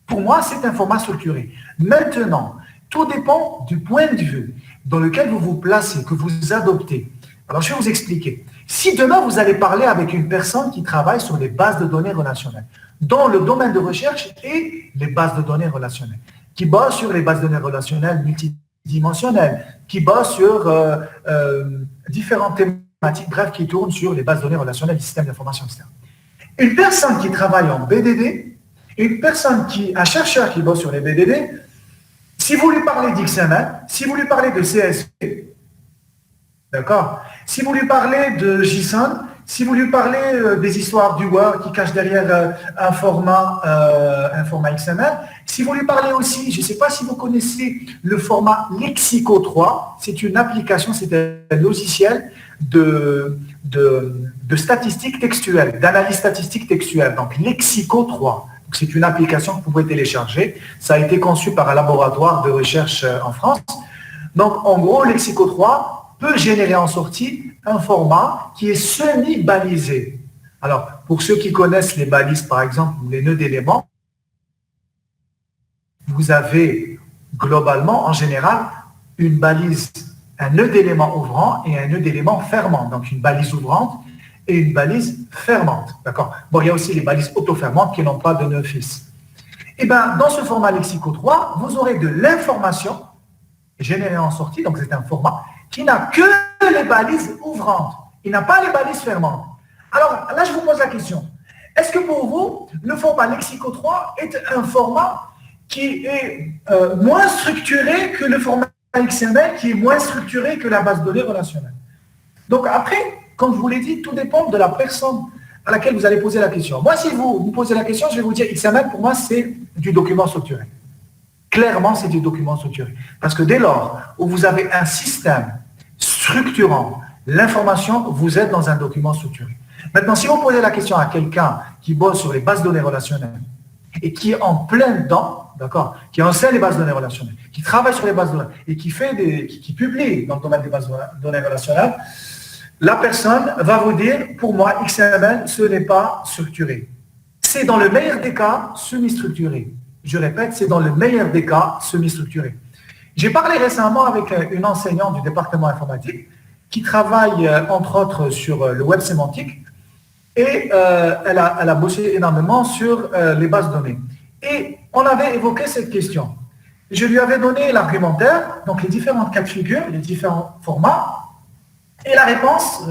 Pour moi, c'est un format structuré. Maintenant, tout dépend du point de vue dans lequel vous vous placez, que vous adoptez. Alors, je vais vous expliquer. Si demain, vous allez parler avec une personne qui travaille sur les bases de données relationnelles, dans le domaine de recherche et les bases de données relationnelles, qui bosse sur les bases de données relationnelles multidimensionnelles, qui bosse sur différentes thématiques, bref, qui tournent sur les bases de données relationnelles, les systèmes d'information, etc. Une personne qui travaille en BDD, un chercheur qui bosse sur les BDD, si vous lui parlez d'XML, si vous lui parlez de CSV, d'accord, si vous lui parlez de JSON, si vous lui parlez des histoires du Word qui cachent derrière un format XML, si vous lui parlez aussi, je ne sais pas si vous connaissez le format Lexico 3, c'est une application, c'est un logiciel de statistiques textuelles, d'analyse statistique textuelle, donc Lexico 3. C'est une application que vous pouvez télécharger. Ça a été conçu par un laboratoire de recherche en France. Donc, en gros, Lexico 3 peut générer en sortie un format qui est semi-balisé. Alors, pour ceux qui connaissent les balises, par exemple, ou les nœuds d'éléments, vous avez globalement, en général, une balise, un nœud d'éléments ouvrant et un nœud d'éléments fermant. Donc, une balise ouvrante et une balise fermante. D'accord? Bon, il y a aussi les balises auto-fermantes qui n'ont pas de nœud fixe. Et bien, dans ce format Lexico 3, vous aurez de l'information générée en sortie, donc c'est un format qui n'a que les balises ouvrantes. Il n'a pas les balises fermantes. Alors, là, je vous pose la question. Est-ce que pour vous, le format Lexico 3 est un format qui est moins structuré que le format XML, qui est moins structuré que la base de données relationnelle? Donc après, comme je vous l'ai dit, tout dépend de la personne à laquelle vous allez poser la question. Moi, si vous me posez la question, je vais vous dire XML, pour moi, c'est du document structuré. Clairement, c'est du document structuré. Parce que dès lors où vous avez un système structurant l'information, vous êtes dans un document structuré. Maintenant, si vous posez la question à quelqu'un qui bosse sur les bases de données relationnelles et qui est en plein dedans, d'accord, qui enseigne les bases de données relationnelles, qui travaille sur les bases de données et qui publie dans le domaine des bases de données relationnelles, la personne va vous dire, pour moi, XML, ce n'est pas structuré. C'est dans le meilleur des cas semi-structuré. Je répète, c'est dans le meilleur des cas semi-structuré. J'ai parlé récemment avec une enseignante du département informatique qui travaille, entre autres, sur le web sémantique et elle a bossé énormément sur les bases de données. Et on avait évoqué cette question. Je lui avais donné l'argumentaire, donc les différentes cas de figure, les différents formats, et la réponse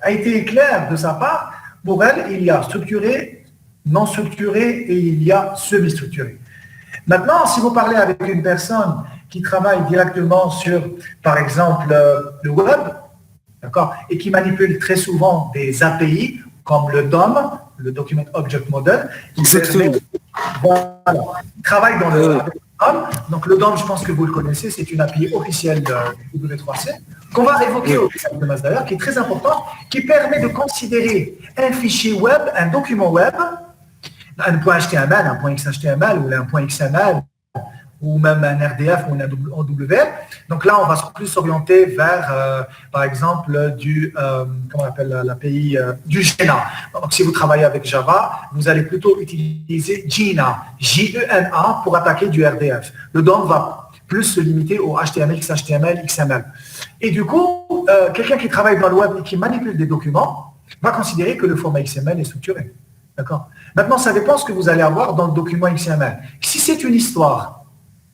a été claire de sa part. Pour elle, il y a structuré, non structuré et il y a semi-structuré. Maintenant, si vous parlez avec une personne qui travaille directement sur, par exemple, le web, d'accord, et qui manipule très souvent des API, comme le DOM, le Document Object Model, qui travaille dans le DOM. Donc le DOM, je pense que vous le connaissez, c'est une API officielle de W3C, qu'on va évoquer au de masse d'ailleurs, qui est très important, qui permet de considérer un fichier web, un document web, un point HTML, un point XHTML ou un point XML, ou même un RDF ou un OWL. Donc là, on va plus s'orienter vers, par exemple, comment on appelle l'API, du Jena. Donc si vous travaillez avec Java, vous allez plutôt utiliser Jena, J-E-N-A, pour attaquer du RDF. Le DOM va plus se limiter au HTML, XHTML, XML. Et du coup, quelqu'un qui travaille dans le web et qui manipule des documents, va considérer que le format XML est structuré. D'accord? Maintenant, ça dépend de ce que vous allez avoir dans le document XML. Si c'est une histoire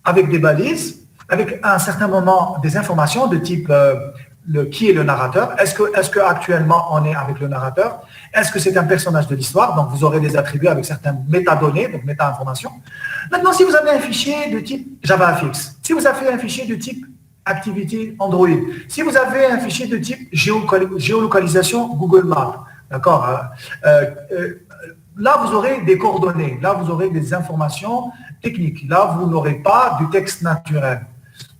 avec des balises, avec à un certain moment des informations de type qui est le narrateur, est-ce que actuellement on est avec le narrateur, est-ce que c'est un personnage de l'histoire, donc vous aurez des attributs avec certaines métadonnées, donc méta-informations. Maintenant, si vous avez un fichier de type JavaFX, si vous avez un fichier de type Activity Android, si vous avez un fichier de type géolocalisation Google Maps, d'accord, là vous aurez des coordonnées, là vous aurez des informations techniques, là vous n'aurez pas du texte naturel.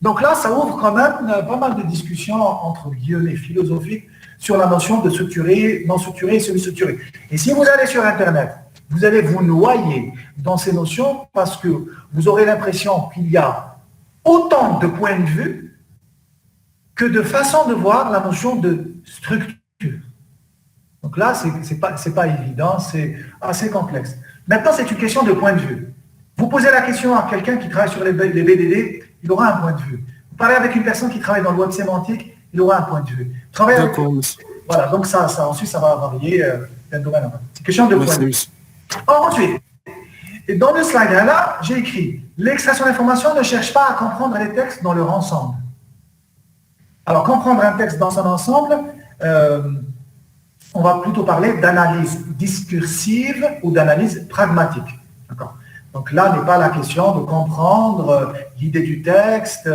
Donc là, ça ouvre quand même pas mal de discussions entre guillemets philosophiques sur la notion de structuré, non structuré et semi-structuré. Et si vous allez sur Internet, vous allez vous noyer dans ces notions parce que vous aurez l'impression qu'il y a autant de points de vue que de façons de voir la notion de structure. Donc là, c'est pas évident, c'est assez complexe. Maintenant, c'est une question de point de vue. Vous posez la question à quelqu'un qui travaille sur les BDD, il aura un point de vue. Vous parlez avec une personne qui travaille dans le web sémantique, il aura un point de vue. D'accord, monsieur. Voilà, donc ça, ensuite, ça va varier d'un domaine à l'autre. C'est une question de point de vue. Ensuite, et dans le slide là, j'ai écrit « L'extraction d'informations ne cherche pas à comprendre les textes dans leur ensemble ». Alors, comprendre un texte dans son ensemble, on va plutôt parler d'analyse discursive ou d'analyse pragmatique. D'accord ? Donc là n'est pas la question de comprendre l'idée du texte.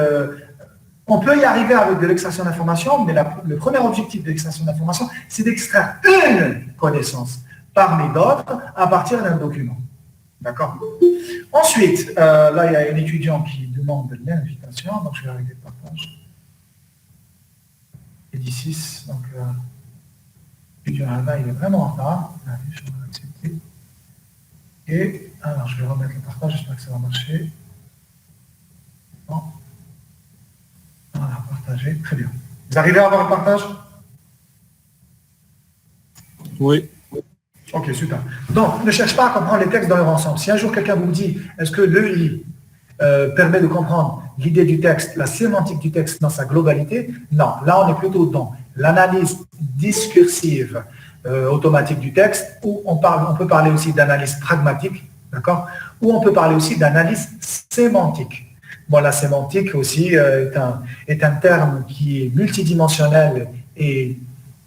On peut y arriver avec de l'extraction d'informations, mais le premier objectif de l'extraction d'informations, c'est d'extraire une connaissance parmi d'autres à partir d'un document. D'accord? Ensuite, là il y a un étudiant qui demande l'invitation, donc je vais arrêter le partage. Et d'ici, donc l'étudiant là, il est vraiment en retard. Je vais accepter. Et alors, je vais remettre le partage, j'espère que ça va marcher. Bon. Voilà, partager, très bien. Vous arrivez à avoir le partage? Oui. Ok, super. Donc, ne cherche pas à comprendre les textes dans leur ensemble. Si un jour quelqu'un vous dit, est-ce que l'EI permet de comprendre l'idée du texte, la sémantique du texte dans sa globalité? Non, là on est plutôt dans l'analyse discursive automatique du texte, où on peut parler aussi d'analyse pragmatique, d'accord? Ou on peut parler aussi d'analyse sémantique. Bon, la sémantique aussi est un terme qui est multidimensionnel et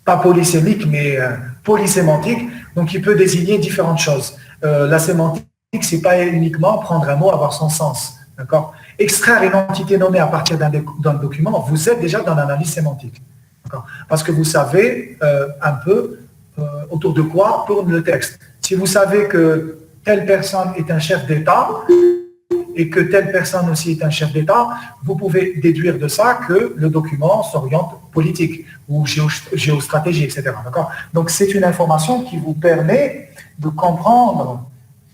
pas polysémique, mais polysémantique, donc il peut désigner différentes choses. La sémantique, c'est pas uniquement prendre un mot, avoir son sens, d'accord? Extraire une entité nommée à partir d'un document, vous êtes déjà dans l'analyse sémantique, d'accord? Parce que vous savez un peu autour de quoi tourne le texte. Si vous savez que telle personne est un chef d'État et que telle personne aussi est un chef d'État, vous pouvez déduire de ça que le document s'oriente politique ou géostratégie, etc. D'accord? Donc c'est une information qui vous permet de comprendre,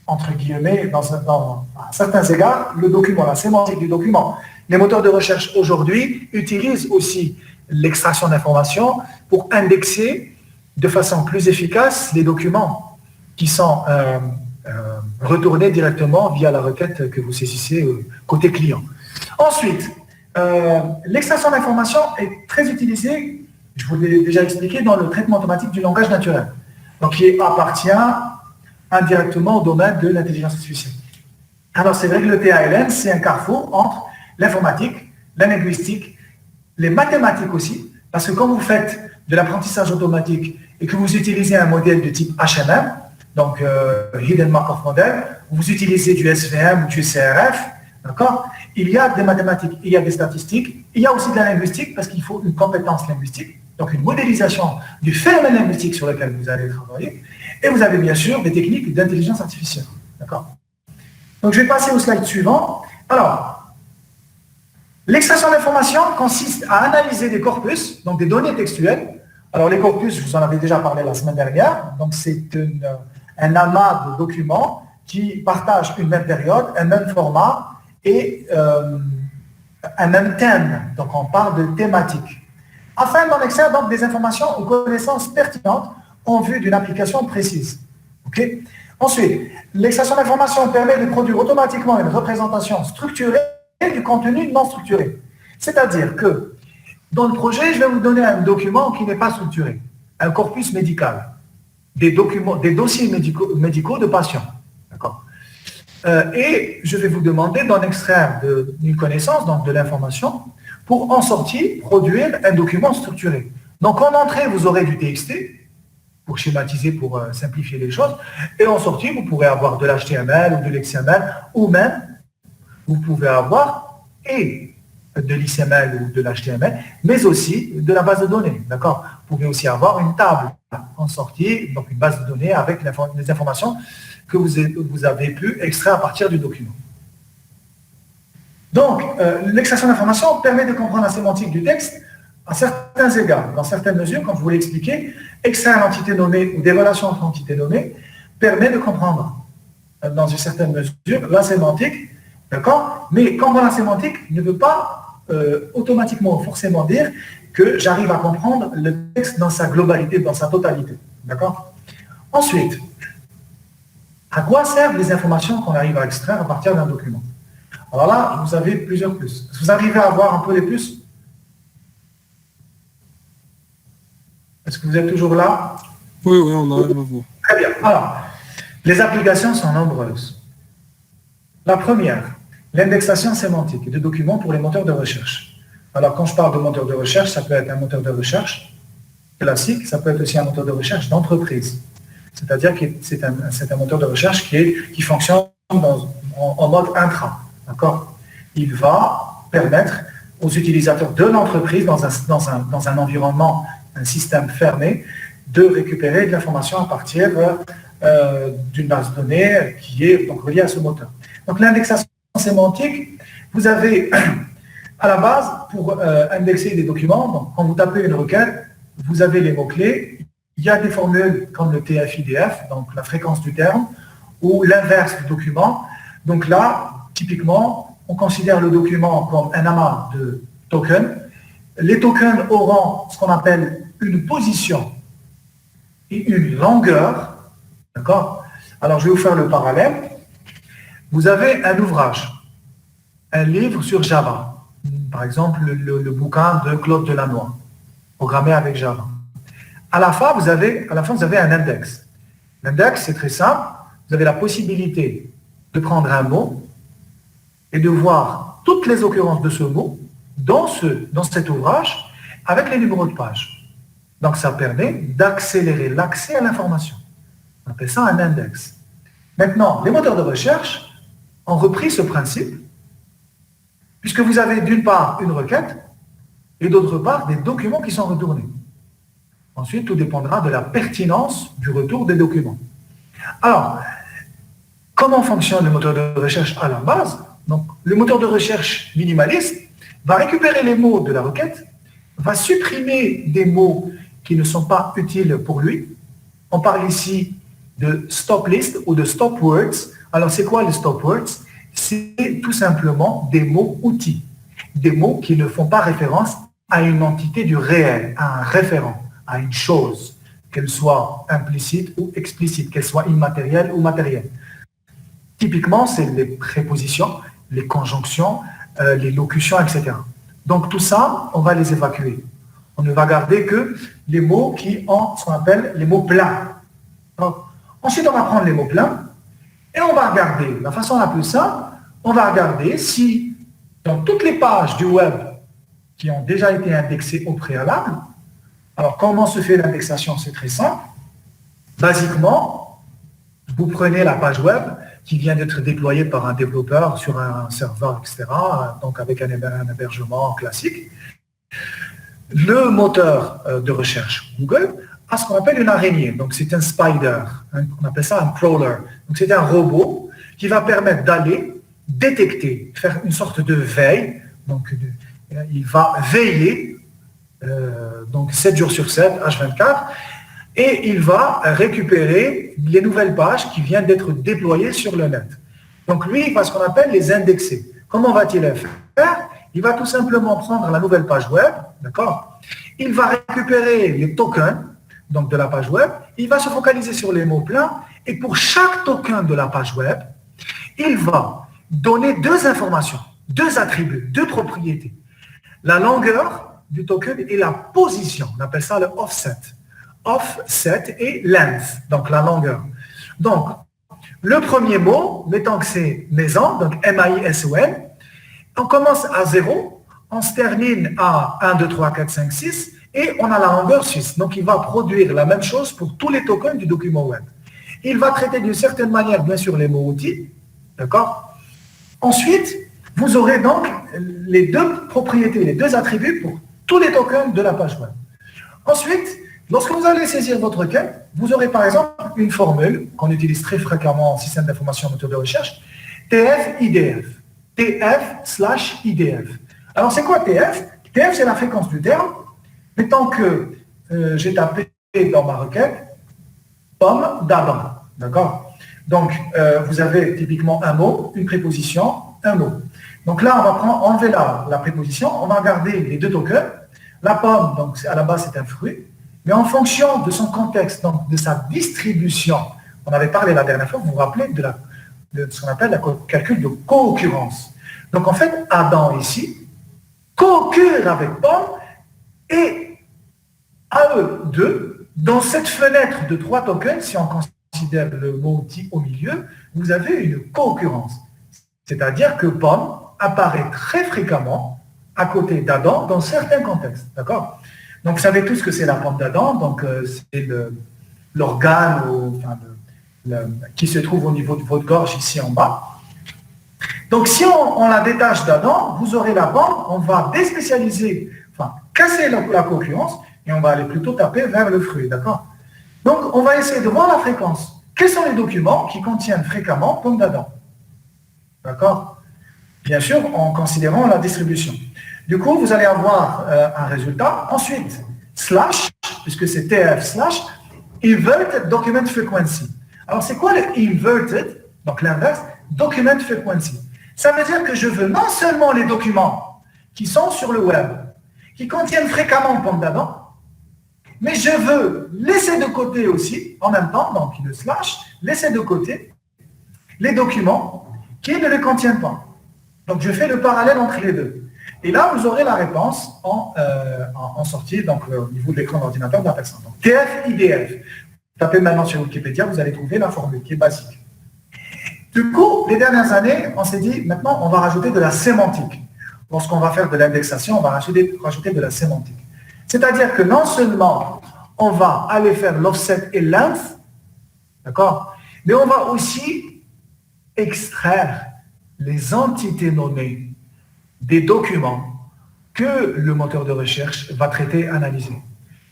entre guillemets, à certains égards, le document, la sémantique du document. Les moteurs de recherche aujourd'hui utilisent aussi l'extraction d'informations pour indexer de façon plus efficace les documents qui sont retournés directement via la requête que vous saisissez côté client. Ensuite, l'extraction d'informations est très utilisée, je vous l'ai déjà expliqué, dans le traitement automatique du langage naturel, donc qui appartient indirectement au domaine de l'intelligence artificielle. Alors c'est vrai que le TALN, c'est un carrefour entre l'informatique, la linguistique, les mathématiques aussi, parce que quand vous faites de l'apprentissage automatique et que vous utilisez un modèle de type HMM, donc Hidden Markov Model, vous utilisez du SVM ou du CRF, d'accord? Il y a des mathématiques, il y a des statistiques, il y a aussi de la linguistique parce qu'il faut une compétence linguistique, donc une modélisation du phénomène linguistique sur lequel vous allez travailler, et vous avez bien sûr des techniques d'intelligence artificielle, d'accord? Donc je vais passer au slide suivant. Alors, l'extraction d'informations consiste à analyser des corpus, donc des données textuelles. Alors les corpus, je vous en avais déjà parlé la semaine dernière, donc c'est un amas de documents qui partagent une même période, un même format et un même thème. Donc on parle de thématique. Afin d'en extraire donc des informations ou connaissances pertinentes en vue d'une application précise. Okay? Ensuite, l'extraction d'informations permet de produire automatiquement une représentation structurée du contenu non structuré. C'est-à-dire que dans le projet, je vais vous donner un document qui n'est pas structuré, un corpus médical. des documents, des dossiers médicaux de patients. D'accord. Et je vais vous demander d'en extraire une connaissance, donc de l'information, pour en sortie produire un document structuré. Donc en entrée, vous aurez du TXT, pour schématiser, pour simplifier les choses, et en sortie, vous pourrez avoir de l'HTML ou de l'XML, ou même, vous pouvez avoir et de l'XML ou de l'HTML, mais aussi de la base de données, d'accord. Vous pouvez aussi avoir une table en sortie, donc une base de données avec les informations que vous avez pu extraire à partir du document. Donc, l'extraction d'informations permet de comprendre la sémantique du texte à certains égards. Dans certaines mesures, comme je vous l'ai expliqué, extraire l'entité nommée ou des relations entre entités nommées permet de comprendre, dans une certaine mesure, la sémantique, d'accord. Mais comprendre la sémantique ne veut pas automatiquement, forcément dire que j'arrive à comprendre le texte dans sa globalité, dans sa totalité, d'accord. Ensuite, à quoi servent les informations qu'on arrive à extraire à partir d'un document? Alors là, vous avez plusieurs plus. Vous arrivez à voir un peu les plus? Est-ce que vous êtes toujours là? Oui, on arrive à voir. Très bien. Alors, les applications sont nombreuses. La première, l'indexation sémantique de documents pour les moteurs de recherche. Alors, quand je parle de moteur de recherche, ça peut être un moteur de recherche classique, ça peut être aussi un moteur de recherche d'entreprise. C'est-à-dire que c'est un moteur de recherche qui fonctionne en mode intra. D'accord. Il va permettre aux utilisateurs de l'entreprise, dans un environnement, un système fermé, de récupérer de l'information à partir d'une base de données qui est donc reliée à ce moteur. Donc, l'indexation sémantique, vous avez à la base, pour indexer des documents, donc, quand vous tapez une requête, vous avez les mots-clés. Il y a des formules comme le TF-IDF, donc la fréquence du terme, ou l'inverse du document. Donc là, typiquement, on considère le document comme un amas de tokens. Les tokens auront ce qu'on appelle une position et une longueur. D'accord? Alors, je vais vous faire le parallèle. Vous avez un ouvrage, un livre sur Java. Par exemple, le bouquin de Claude Delannoy, programmé avec Java. À la fin, vous avez un index. L'index, c'est très simple. Vous avez la possibilité de prendre un mot et de voir toutes les occurrences de ce mot dans cet ouvrage avec les numéros de page. Donc, ça permet d'accélérer l'accès à l'information. On appelle ça un index. Maintenant, les moteurs de recherche ont repris ce principe puisque vous avez d'une part une requête et d'autre part des documents qui sont retournés. Ensuite, tout dépendra de la pertinence du retour des documents. Alors, comment fonctionne le moteur de recherche à la base? Donc, le moteur de recherche minimaliste va récupérer les mots de la requête, va supprimer des mots qui ne sont pas utiles pour lui. On parle ici de stop list ou de stop words. Alors, c'est quoi les stop words? C'est tout simplement des mots outils, des mots qui ne font pas référence à une entité du réel, à un référent, à une chose, qu'elle soit implicite ou explicite, qu'elle soit immatérielle ou matérielle. Typiquement, c'est les prépositions, les conjonctions, les locutions, etc. Donc tout ça, on va les évacuer. On ne va garder que les mots qui ont ce qu'on appelle les mots pleins. Donc, ensuite, on va prendre les mots pleins et on va regarder, la façon la plus simple, on va regarder si dans toutes les pages du web qui ont déjà été indexées au préalable, alors comment se fait l'indexation? C'est très simple. Basiquement, vous prenez la page web qui vient d'être déployée par un développeur sur un serveur, etc., donc avec un hébergement classique. Le moteur de recherche Google a ce qu'on appelle une araignée, donc c'est un spider, on appelle ça un crawler. Donc c'est un robot qui va permettre d'aller détecter, faire une sorte de veille, donc il va veiller donc 7 jours sur 7, H24, et il va récupérer les nouvelles pages qui viennent d'être déployées sur le net. Donc lui, il va ce qu'on appelle les indexer. Comment va-t-il le faire? Il va tout simplement prendre la nouvelle page web, d'accord? Il va récupérer les tokens donc de la page web, il va se focaliser sur les mots pleins, et pour chaque token de la page web, il va donner 2 informations, 2 attributs, 2 propriétés. La longueur du token et la position, on appelle ça le offset. offset et length, donc la longueur. Donc, le premier mot, mettons que c'est maison, donc M-A-I-S-O-N, on commence à 0, on se termine à 1, 2, 3, 4, 5, 6, et on a la longueur 6. Donc, il va produire la même chose pour tous les tokens du document web. Il va traiter d'une certaine manière, bien sûr, les mots outils, d'accord? Ensuite, vous aurez donc les deux propriétés, les deux attributs pour tous les tokens de la page web. Ensuite, lorsque vous allez saisir votre requête, vous aurez par exemple une formule qu'on utilise très fréquemment en système d'information moteur de recherche, TF-IDF. TF/IDF. Alors, c'est quoi TF? TF, c'est la fréquence du terme. Mettons que j'ai tapé dans ma requête pomme d'Adam. D'accord? Donc, vous avez typiquement un mot, une préposition, un mot. Donc là, on va enlever la préposition, on va garder les deux tokens. La pomme, donc à la base, c'est un fruit. Mais en fonction de son contexte, donc de sa distribution, on avait parlé la dernière fois, vous vous rappelez de ce qu'on appelle le calcul de co-occurrence. Donc en fait, Adam ici co-occure avec pomme et à eux deux, dans cette fenêtre de 3 tokens, si on considère le mot outil au milieu, vous avez une co-occurrence. C'est-à-dire que pomme apparaît très fréquemment à côté d'Adam dans certains contextes. D'accord? Donc, vous savez tous que c'est la pomme d'Adam, donc c'est l'organe qui se trouve au niveau de votre gorge ici en bas. Donc, si on la détache d'Adam, vous aurez la pomme, on va déspécialiser, casser la concurrence et on va aller plutôt taper vers le fruit. D'accord? Donc, on va essayer de voir la fréquence. Quels sont les documents qui contiennent fréquemment pomme d'Adam? D'accord? Bien sûr, en considérant la distribution. Du coup, vous allez avoir un résultat. Ensuite, slash, puisque c'est TF slash, inverted document frequency. Alors, c'est quoi le inverted, donc l'inverse, document frequency? Ça veut dire que je veux non seulement les documents qui sont sur le web, qui contiennent fréquemment pomme d'Adam, mais je veux laisser de côté aussi, en même temps, donc le slash, laisser de côté les documents qui ne les contiennent pas. Donc, je fais le parallèle entre les deux. Et là, vous aurez la réponse en sortie, donc au niveau de l'écran d'ordinateur de la personne. Donc, TF-IDF. Tapez maintenant sur Wikipédia, vous allez trouver la formule qui est basique. Du coup, les dernières années, on s'est dit, maintenant, on va rajouter de la sémantique. Lorsqu'on va faire de l'indexation, on va rajouter de la sémantique. C'est-à-dire que non seulement on va aller faire l'offset et length, d'accord, mais on va aussi extraire les entités nommées des documents que le moteur de recherche va traiter, analyser.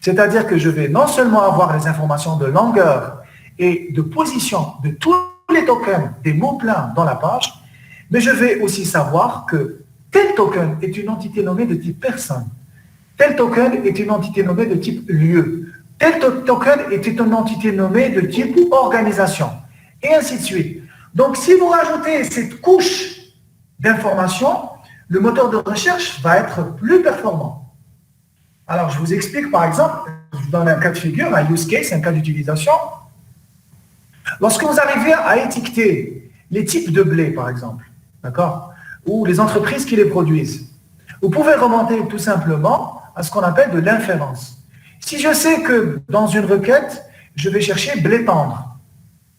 C'est-à-dire que je vais non seulement avoir les informations de longueur et de position de tous les tokens des mots pleins dans la page, mais je vais aussi savoir que tel token est une entité nommée de type personne, tel token est une entité nommée de type lieu, tel token est une entité nommée de type organisation, et ainsi de suite. Donc, si vous rajoutez cette couche d'informations, le moteur de recherche va être plus performant. Alors, je vous explique, par exemple, je vous donne un cas de figure, un use case, un cas d'utilisation. Lorsque vous arrivez à étiqueter les types de blé, par exemple, d'accord, ou les entreprises qui les produisent, vous pouvez remonter tout simplement à ce qu'on appelle de l'inférence. Si je sais que dans une requête, je vais chercher blé tendre,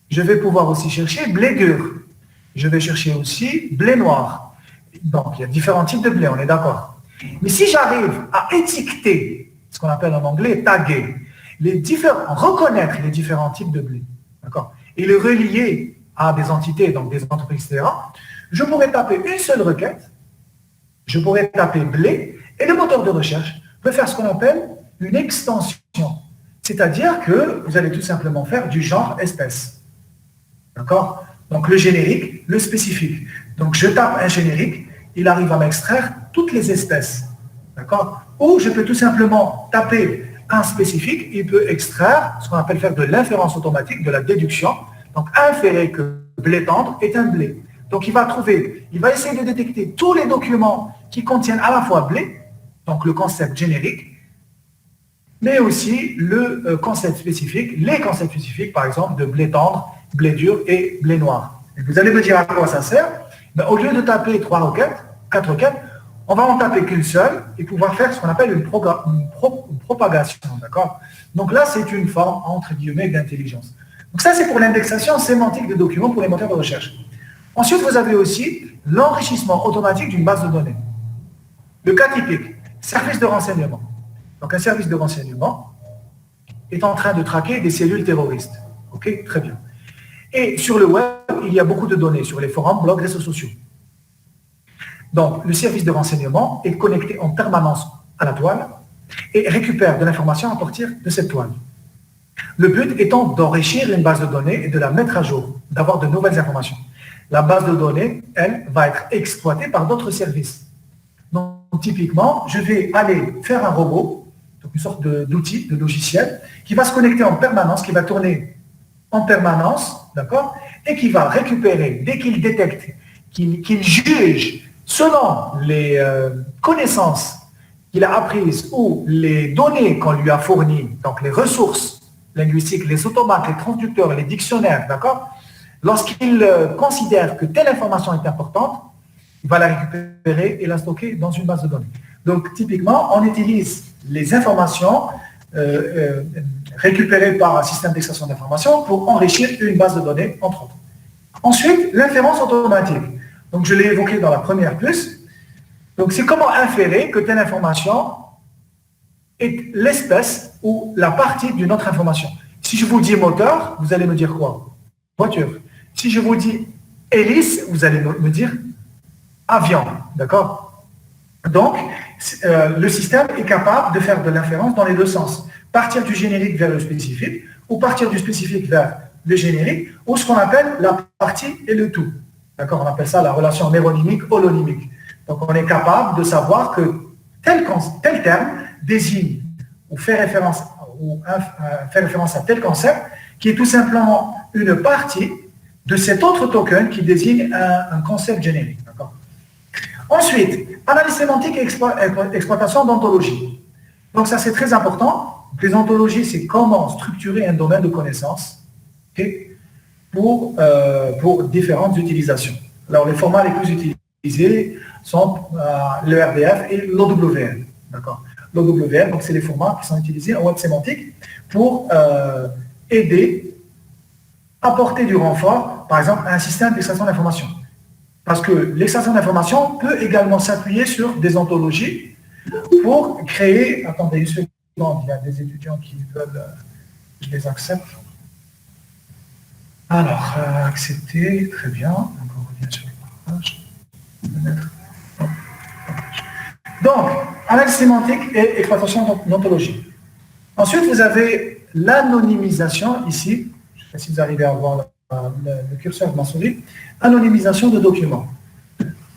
je vais pouvoir aussi chercher blé dur, je vais chercher aussi blé noir. Donc, il y a différents types de blé, on est d'accord. Mais si j'arrive à étiqueter, ce qu'on appelle en anglais taguer, reconnaître les différents types de blé, d'accord, et les relier à des entités, donc des entreprises, etc., je pourrais taper une seule requête, je pourrais taper blé, et le moteur de recherche peut faire ce qu'on appelle une extension. C'est-à-dire que vous allez tout simplement faire du genre espèce. D'accord? Donc le générique, le spécifique. Donc je tape un générique, il arrive à m'extraire toutes les espèces. D'accord? Ou je peux tout simplement taper un spécifique, il peut extraire ce qu'on appelle faire de l'inférence automatique, de la déduction. Donc inférer que blé tendre est un blé. Donc il va essayer de détecter tous les documents qui contiennent à la fois blé, donc le concept générique, mais aussi le concept spécifique, les concepts spécifiques, par exemple, de blé tendre, blé dur et blé noir. Et vous allez me dire à quoi ça sert. Ben, au lieu de taper 3 requêtes, 4 requêtes, on va en taper qu'une seule et pouvoir faire ce qu'on appelle une propagation, d'accord? Donc là, c'est une forme, entre guillemets, d'intelligence. Donc ça, c'est pour l'indexation sémantique de documents pour les moteurs de recherche. Ensuite, vous avez aussi l'enrichissement automatique d'une base de données. Le cas typique, service de renseignement. Donc un service de renseignement est en train de traquer des cellules terroristes. Ok, très bien. Et sur le web, il y a beaucoup de données sur les forums, blogs, réseaux sociaux. Donc, le service de renseignement est connecté en permanence à la toile et récupère de l'information à partir de cette toile. Le but étant d'enrichir une base de données et de la mettre à jour, d'avoir de nouvelles informations. La base de données, elle, va être exploitée par d'autres services. Donc, typiquement, je vais aller faire un robot, donc une sorte d'outil, de logiciel, qui va se connecter en permanence, qui va tourner en permanence, d'accord, et qui va récupérer, dès qu'il détecte, qu'il juge, selon les connaissances qu'il a apprises ou les données qu'on lui a fournies, donc les ressources linguistiques, les automates, les traducteurs, les dictionnaires, d'accord, lorsqu'il considère que telle information est importante, il va la récupérer et la stocker dans une base de données. Donc, typiquement, on utilise les informations récupérées par un système d'extraction d'informations pour enrichir une base de données, entre autres. Ensuite, l'inférence automatique. Donc, je l'ai évoqué dans la première puce. Donc, c'est comment inférer que telle information est l'espèce ou la partie d'une autre information. Si je vous dis moteur, vous allez me dire quoi? Voiture. Si je vous dis hélice, vous allez me dire avion. D'accord? Donc, le système est capable de faire de l'inférence dans les deux sens. Partir du générique vers le spécifique, ou partir du spécifique vers le générique, ou ce qu'on appelle la partie et le tout. D'accord? On appelle ça la relation méronymique, holonymique. Donc, on est capable de savoir que tel terme désigne ou fait référence à tel concept qui est tout simplement une partie de cet autre token qui désigne un concept générique. D'accord? Ensuite, analyse sémantique et exploitation d'ontologie. Donc, ça, c'est très important. Les ontologies, c'est comment structurer un domaine de connaissances, okay, pour différentes utilisations. Alors, les formats les plus utilisés sont le RDF et l'OWL. D'accord? L'OWL, donc c'est les formats qui sont utilisés en web sémantique pour aider, apporter du renfort, par exemple, à un système d'extraction d'informations. Parce que l'extraction d'informations peut également s'appuyer sur des ontologies pour créer... Attendez une seconde, il y a des étudiants qui veulent... je les accepte. Alors, accepter, très bien. Donc, on revient sur les pages. Donc, analyse sémantique et exploitation d'ontologie. Ensuite, vous avez l'anonymisation ici. Je ne sais pas si vous arrivez à voir le curseur de ma souris. Anonymisation de documents.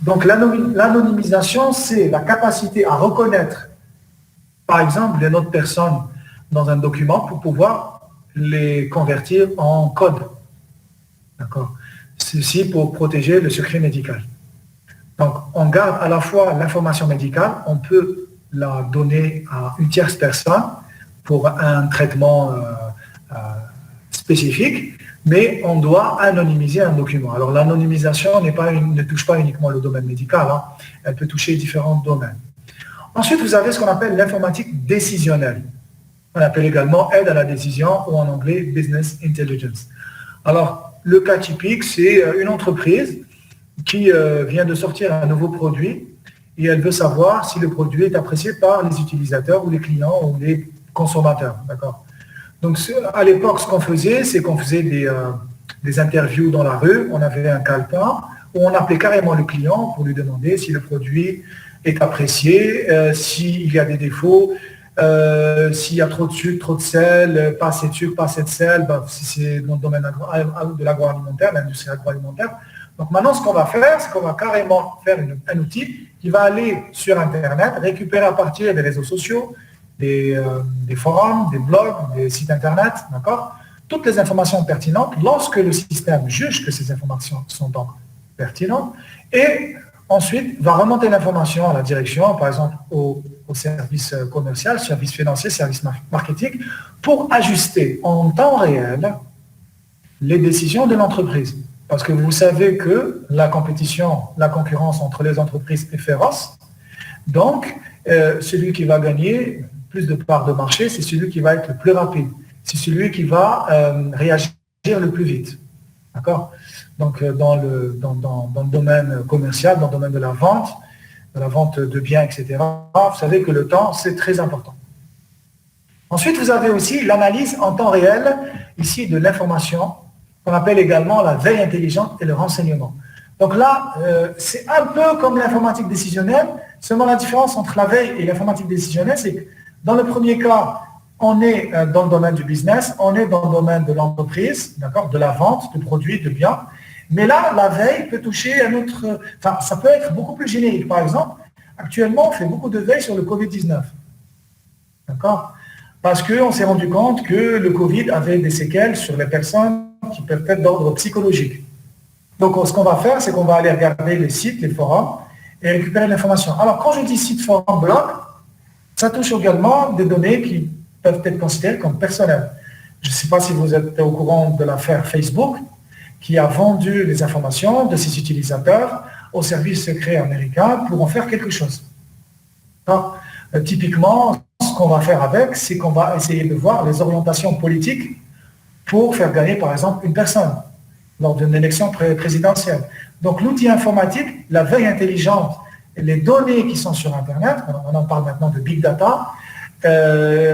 Donc, l'anonymisation, c'est la capacité à reconnaître, par exemple, les noms de personnes dans un document pour pouvoir les convertir en code. D'accord? Ceci pour protéger le secret médical. Donc, on garde à la fois l'information médicale, on peut la donner à une tierce personne pour un traitement spécifique, mais on doit anonymiser un document. Alors, l'anonymisation ne touche pas uniquement le domaine médical, hein, elle peut toucher différents domaines. Ensuite, vous avez ce qu'on appelle l'informatique décisionnelle. On appelle également aide à la décision ou en anglais business intelligence. Alors, le cas typique, c'est une entreprise qui vient de sortir un nouveau produit et elle veut savoir si le produit est apprécié par les utilisateurs ou les clients ou les consommateurs. D'accord? Donc, à l'époque, ce qu'on faisait, c'est qu'on faisait des interviews dans la rue, on avait un calepin où on appelait carrément le client pour lui demander si le produit est apprécié, s'il y a des défauts, s'il y a trop de sucre, trop de sel, pas assez de sucre, pas assez de sel, si c'est dans le domaine de l'agroalimentaire, l'industrie agroalimentaire. Donc maintenant, ce qu'on va faire, c'est qu'on va carrément faire un outil qui va aller sur Internet, récupérer à partir des réseaux sociaux, des forums, des blogs, des sites Internet, d'accord, toutes les informations pertinentes lorsque le système juge que ces informations sont donc pertinentes et ensuite va remonter l'information à la direction, par exemple au service commercial, service financier, service marketing, pour ajuster en temps réel les décisions de l'entreprise. Parce que vous savez que la compétition, la concurrence entre les entreprises est féroce. Donc, celui qui va gagner plus de parts de marché, c'est celui qui va être le plus rapide. C'est celui qui va réagir le plus vite. D'accord? Donc, dans le domaine commercial, dans le domaine de la vente de biens, etc., vous savez que le temps, c'est très important. Ensuite, vous avez aussi l'analyse en temps réel, ici, de l'information, qu'on appelle également la veille intelligente et le renseignement. Donc là, c'est un peu comme l'informatique décisionnelle, seulement la différence entre la veille et l'informatique décisionnelle, c'est que dans le premier cas, on est dans le domaine du business, on est dans le domaine de l'entreprise, d'accord, de la vente de produits, de biens. Mais là, la veille peut toucher un autre... Enfin, ça peut être beaucoup plus générique. Par exemple, actuellement, on fait beaucoup de veille sur le Covid-19. D'accord? Parce qu'on s'est rendu compte que le Covid avait des séquelles sur les personnes qui peuvent être d'ordre psychologique. Donc, ce qu'on va faire, c'est qu'on va aller regarder les sites, les forums, et récupérer l'information. Alors, quand je dis site, forum, blog, ça touche également des données qui peuvent être considérées comme personnelles. Je ne sais pas si vous êtes au courant de l'affaire Facebook, qui a vendu les informations de ses utilisateurs aux services secrets américains pour en faire quelque chose. Alors, typiquement, ce qu'on va faire avec, c'est qu'on va essayer de voir les orientations politiques pour faire gagner, par exemple, une personne lors d'une élection présidentielle. Donc, l'outil informatique, la veille intelligente, les données qui sont sur Internet, on en parle maintenant de big data,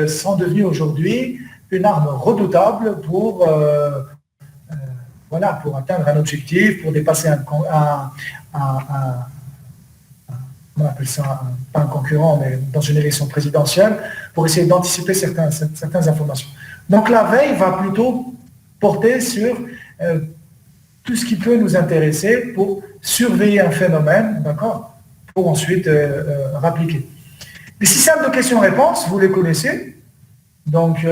sont devenues aujourd'hui une arme redoutable pour atteindre un objectif, pour dépasser on appelle ça, pas un concurrent, mais dans une élection présidentielle, pour essayer d'anticiper certaines informations. Donc la veille va plutôt porter sur tout ce qui peut nous intéresser pour surveiller un phénomène, d'accord, pour ensuite rappliquer. Les systèmes de questions-réponses, vous les connaissez. Donc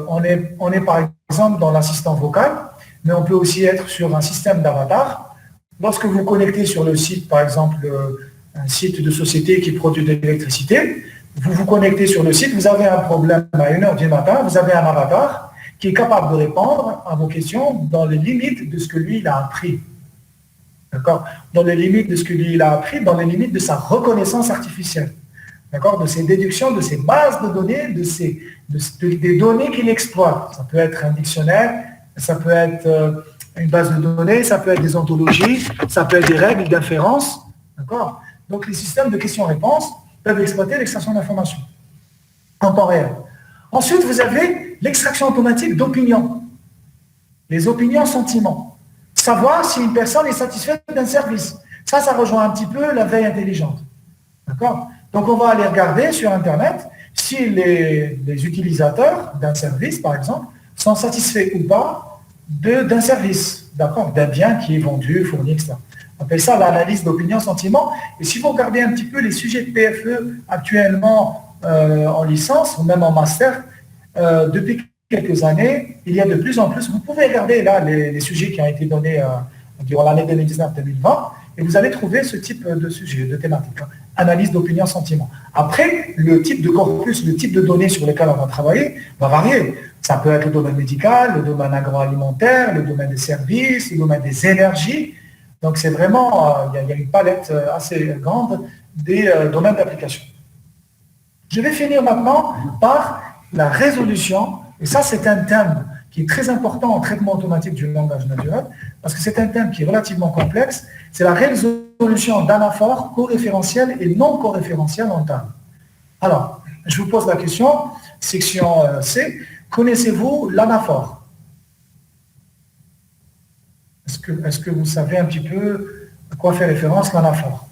on est par exemple dans l'assistant vocal, mais on peut aussi être sur un système d'avatar. Lorsque vous connectez sur le site, par exemple, un site de société qui produit de l'électricité, vous vous connectez sur le site, vous avez un problème à 1h du matin, vous avez un avatar qui est capable de répondre à vos questions dans les limites de ce que lui, il a appris. D'accord? Dans les limites de ce que lui, il a appris, dans les limites de sa reconnaissance artificielle. D'accord? De ses déductions, de ses bases de données, des données qu'il exploite. Ça peut être un dictionnaire, ça peut être une base de données, ça peut être des ontologies, ça peut être des règles d'inférence. D'accord? Donc, les systèmes de questions-réponses peuvent exploiter l'extraction d'informations en temps réel. Ensuite, vous avez l'extraction automatique d'opinions. Les opinions, sentiments. Savoir si une personne est satisfaite d'un service. Ça rejoint un petit peu la veille intelligente. D'accord? Donc, on va aller regarder sur Internet si les utilisateurs d'un service, par exemple, sont satisfaits ou pas d'un service, d'accord, d'un bien qui est vendu, fourni, etc. On appelle ça l'analyse d'opinion, sentiment. Et si vous regardez un petit peu les sujets de PFE actuellement en licence ou même en master, depuis quelques années, il y a de plus en plus, vous pouvez regarder là les sujets qui ont été donnés durant l'année 2019-2020, et vous allez trouver ce type de sujet, de thématique. Analyse d'opinion, sentiment. Après, le type de corpus, le type de données sur lesquelles on va travailler va varier. Ça peut être le domaine médical, le domaine agroalimentaire, le domaine des services, le domaine des énergies. Donc, c'est vraiment, il y a une palette assez grande des domaines d'application. Je vais finir maintenant par la résolution. Et ça, c'est un thème qui est très important en traitement automatique du langage naturel, parce que c'est un thème qui est relativement complexe. C'est la résolution d'anaphores coréférentiels et non coréférentiels en termes. Alors, je vous pose la question, section C, connaissez-vous l'anaphore? Est-ce que vous savez un petit peu à quoi fait référence l'anaphore?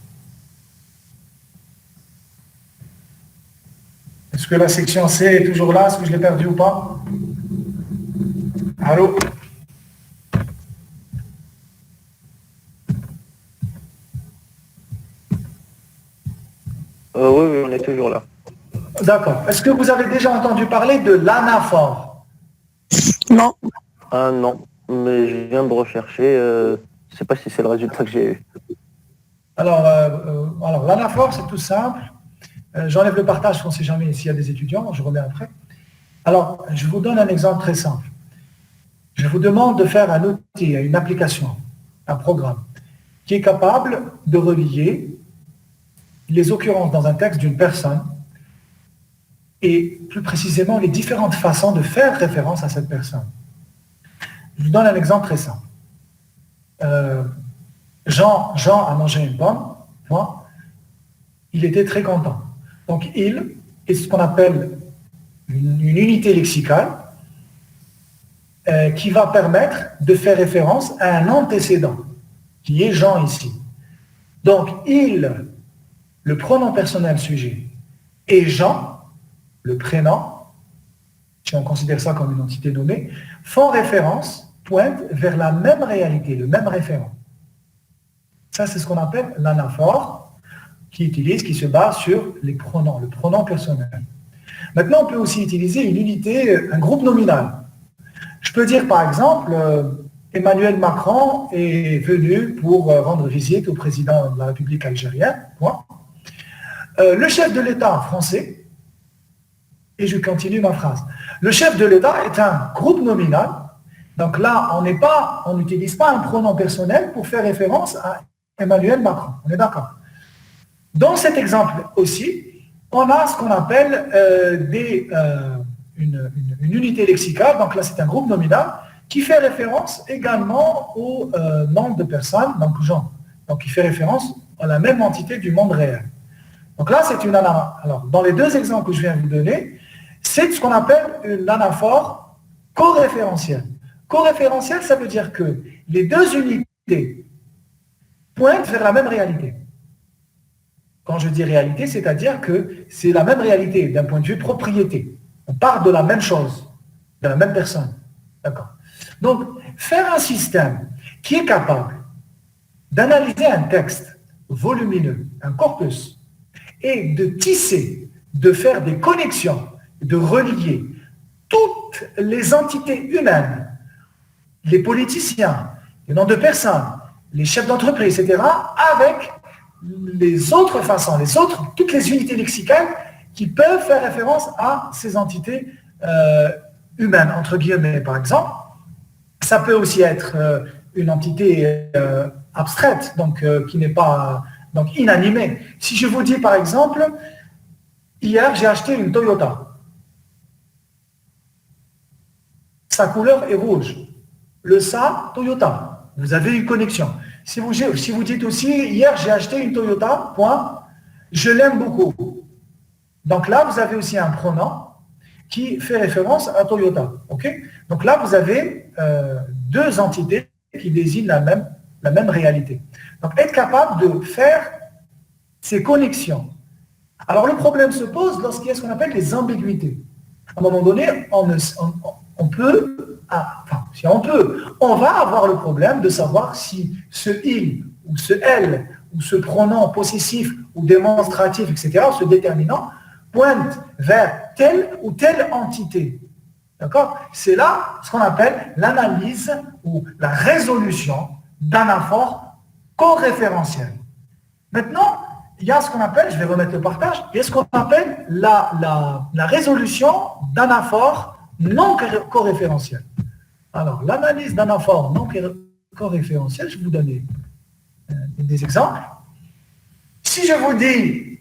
Est-ce que la section C est toujours là? Est-ce que je l'ai perdu ou pas? Allô? Oui, on est toujours là. D'accord. Est-ce que vous avez déjà entendu parler de l'anaphore? Non. Ah non, mais je viens de rechercher. Je ne sais pas si c'est le résultat que j'ai eu. Alors l'anaphore, c'est tout simple. J'enlève le partage, on ne sait jamais s'il y a des étudiants, je remets après. Alors, je vous donne un exemple très simple. Je vous demande de faire un outil, une application, un programme, qui est capable de relier les occurrences dans un texte d'une personne et plus précisément les différentes façons de faire référence à cette personne. Je vous donne un exemple très simple. Jean a mangé une pomme, il était très content. Donc il est ce qu'on appelle une unité lexicale qui va permettre de faire référence à un antécédent, qui est Jean ici. Donc il, le pronom personnel sujet, et Jean, le prénom, si on considère ça comme une entité nommée, font référence, pointent vers la même réalité, le même référent. Ça, c'est ce qu'on appelle l'anaphore, qui se base sur les pronoms, le pronom personnel. Maintenant, on peut aussi utiliser une unité, un groupe nominal. Je peux dire, par exemple, Emmanuel Macron est venu pour rendre visite au président de la République algérienne. Le chef de l'État français, et je continue ma phrase. Le chef de l'État est un groupe nominal. Donc là, on n'utilise pas un pronom personnel pour faire référence à Emmanuel Macron. On est d'accord? Dans cet exemple aussi, on a ce qu'on appelle une unité lexicale. Donc là, c'est un groupe nominal qui fait référence également au nombre de personnes, donc Jean. Donc il fait référence à la même entité du monde réel. Donc là, c'est une anaphore. Alors, dans les deux exemples que je viens de vous donner, c'est ce qu'on appelle une anaphore coréférentielle. Coréférentielle, ça veut dire que les deux unités pointent vers la même réalité. Quand je dis réalité, c'est-à-dire que c'est la même réalité d'un point de vue propriété. On part de la même chose, de la même personne. D'accord. Donc, faire un système qui est capable d'analyser un texte volumineux, un corpus, et de tisser, de faire des connexions, de relier toutes les entités humaines, les politiciens, les noms de personnes, les chefs d'entreprise, etc., avec les autres façons, toutes les unités lexicales qui peuvent faire référence à ces entités humaines, entre guillemets, par exemple. Ça peut aussi être une entité abstraite, donc qui n'est pas inanimée. Si je vous dis, par exemple, hier, j'ai acheté une Toyota. Sa couleur est rouge. Le ça, Toyota. Vous avez une connexion. Si vous dites aussi, hier, j'ai acheté une Toyota, point, je l'aime beaucoup. Donc là, vous avez aussi un pronom qui fait référence à Toyota. Okay. Donc là, vous avez deux entités qui désignent la même réalité. Donc, être capable de faire ces connexions. Alors, le problème se pose lorsqu'il y a ce qu'on appelle les ambiguïtés. À un moment donné, on va avoir le problème de savoir si ce « il » ou ce « elle » ou ce pronom possessif ou démonstratif, etc., ce déterminant, pointe vers telle ou telle entité. D'accord? C'est là ce qu'on appelle l'analyse ou la résolution d'anaphores coréférentiels. Maintenant, il y a ce qu'on appelle, je vais remettre le partage, il y a ce qu'on appelle la résolution d'anaphores non coréférentiels. Alors, l'analyse d'anaphores non coréférentiels, je vais vous donner des exemples. Si je vous dis,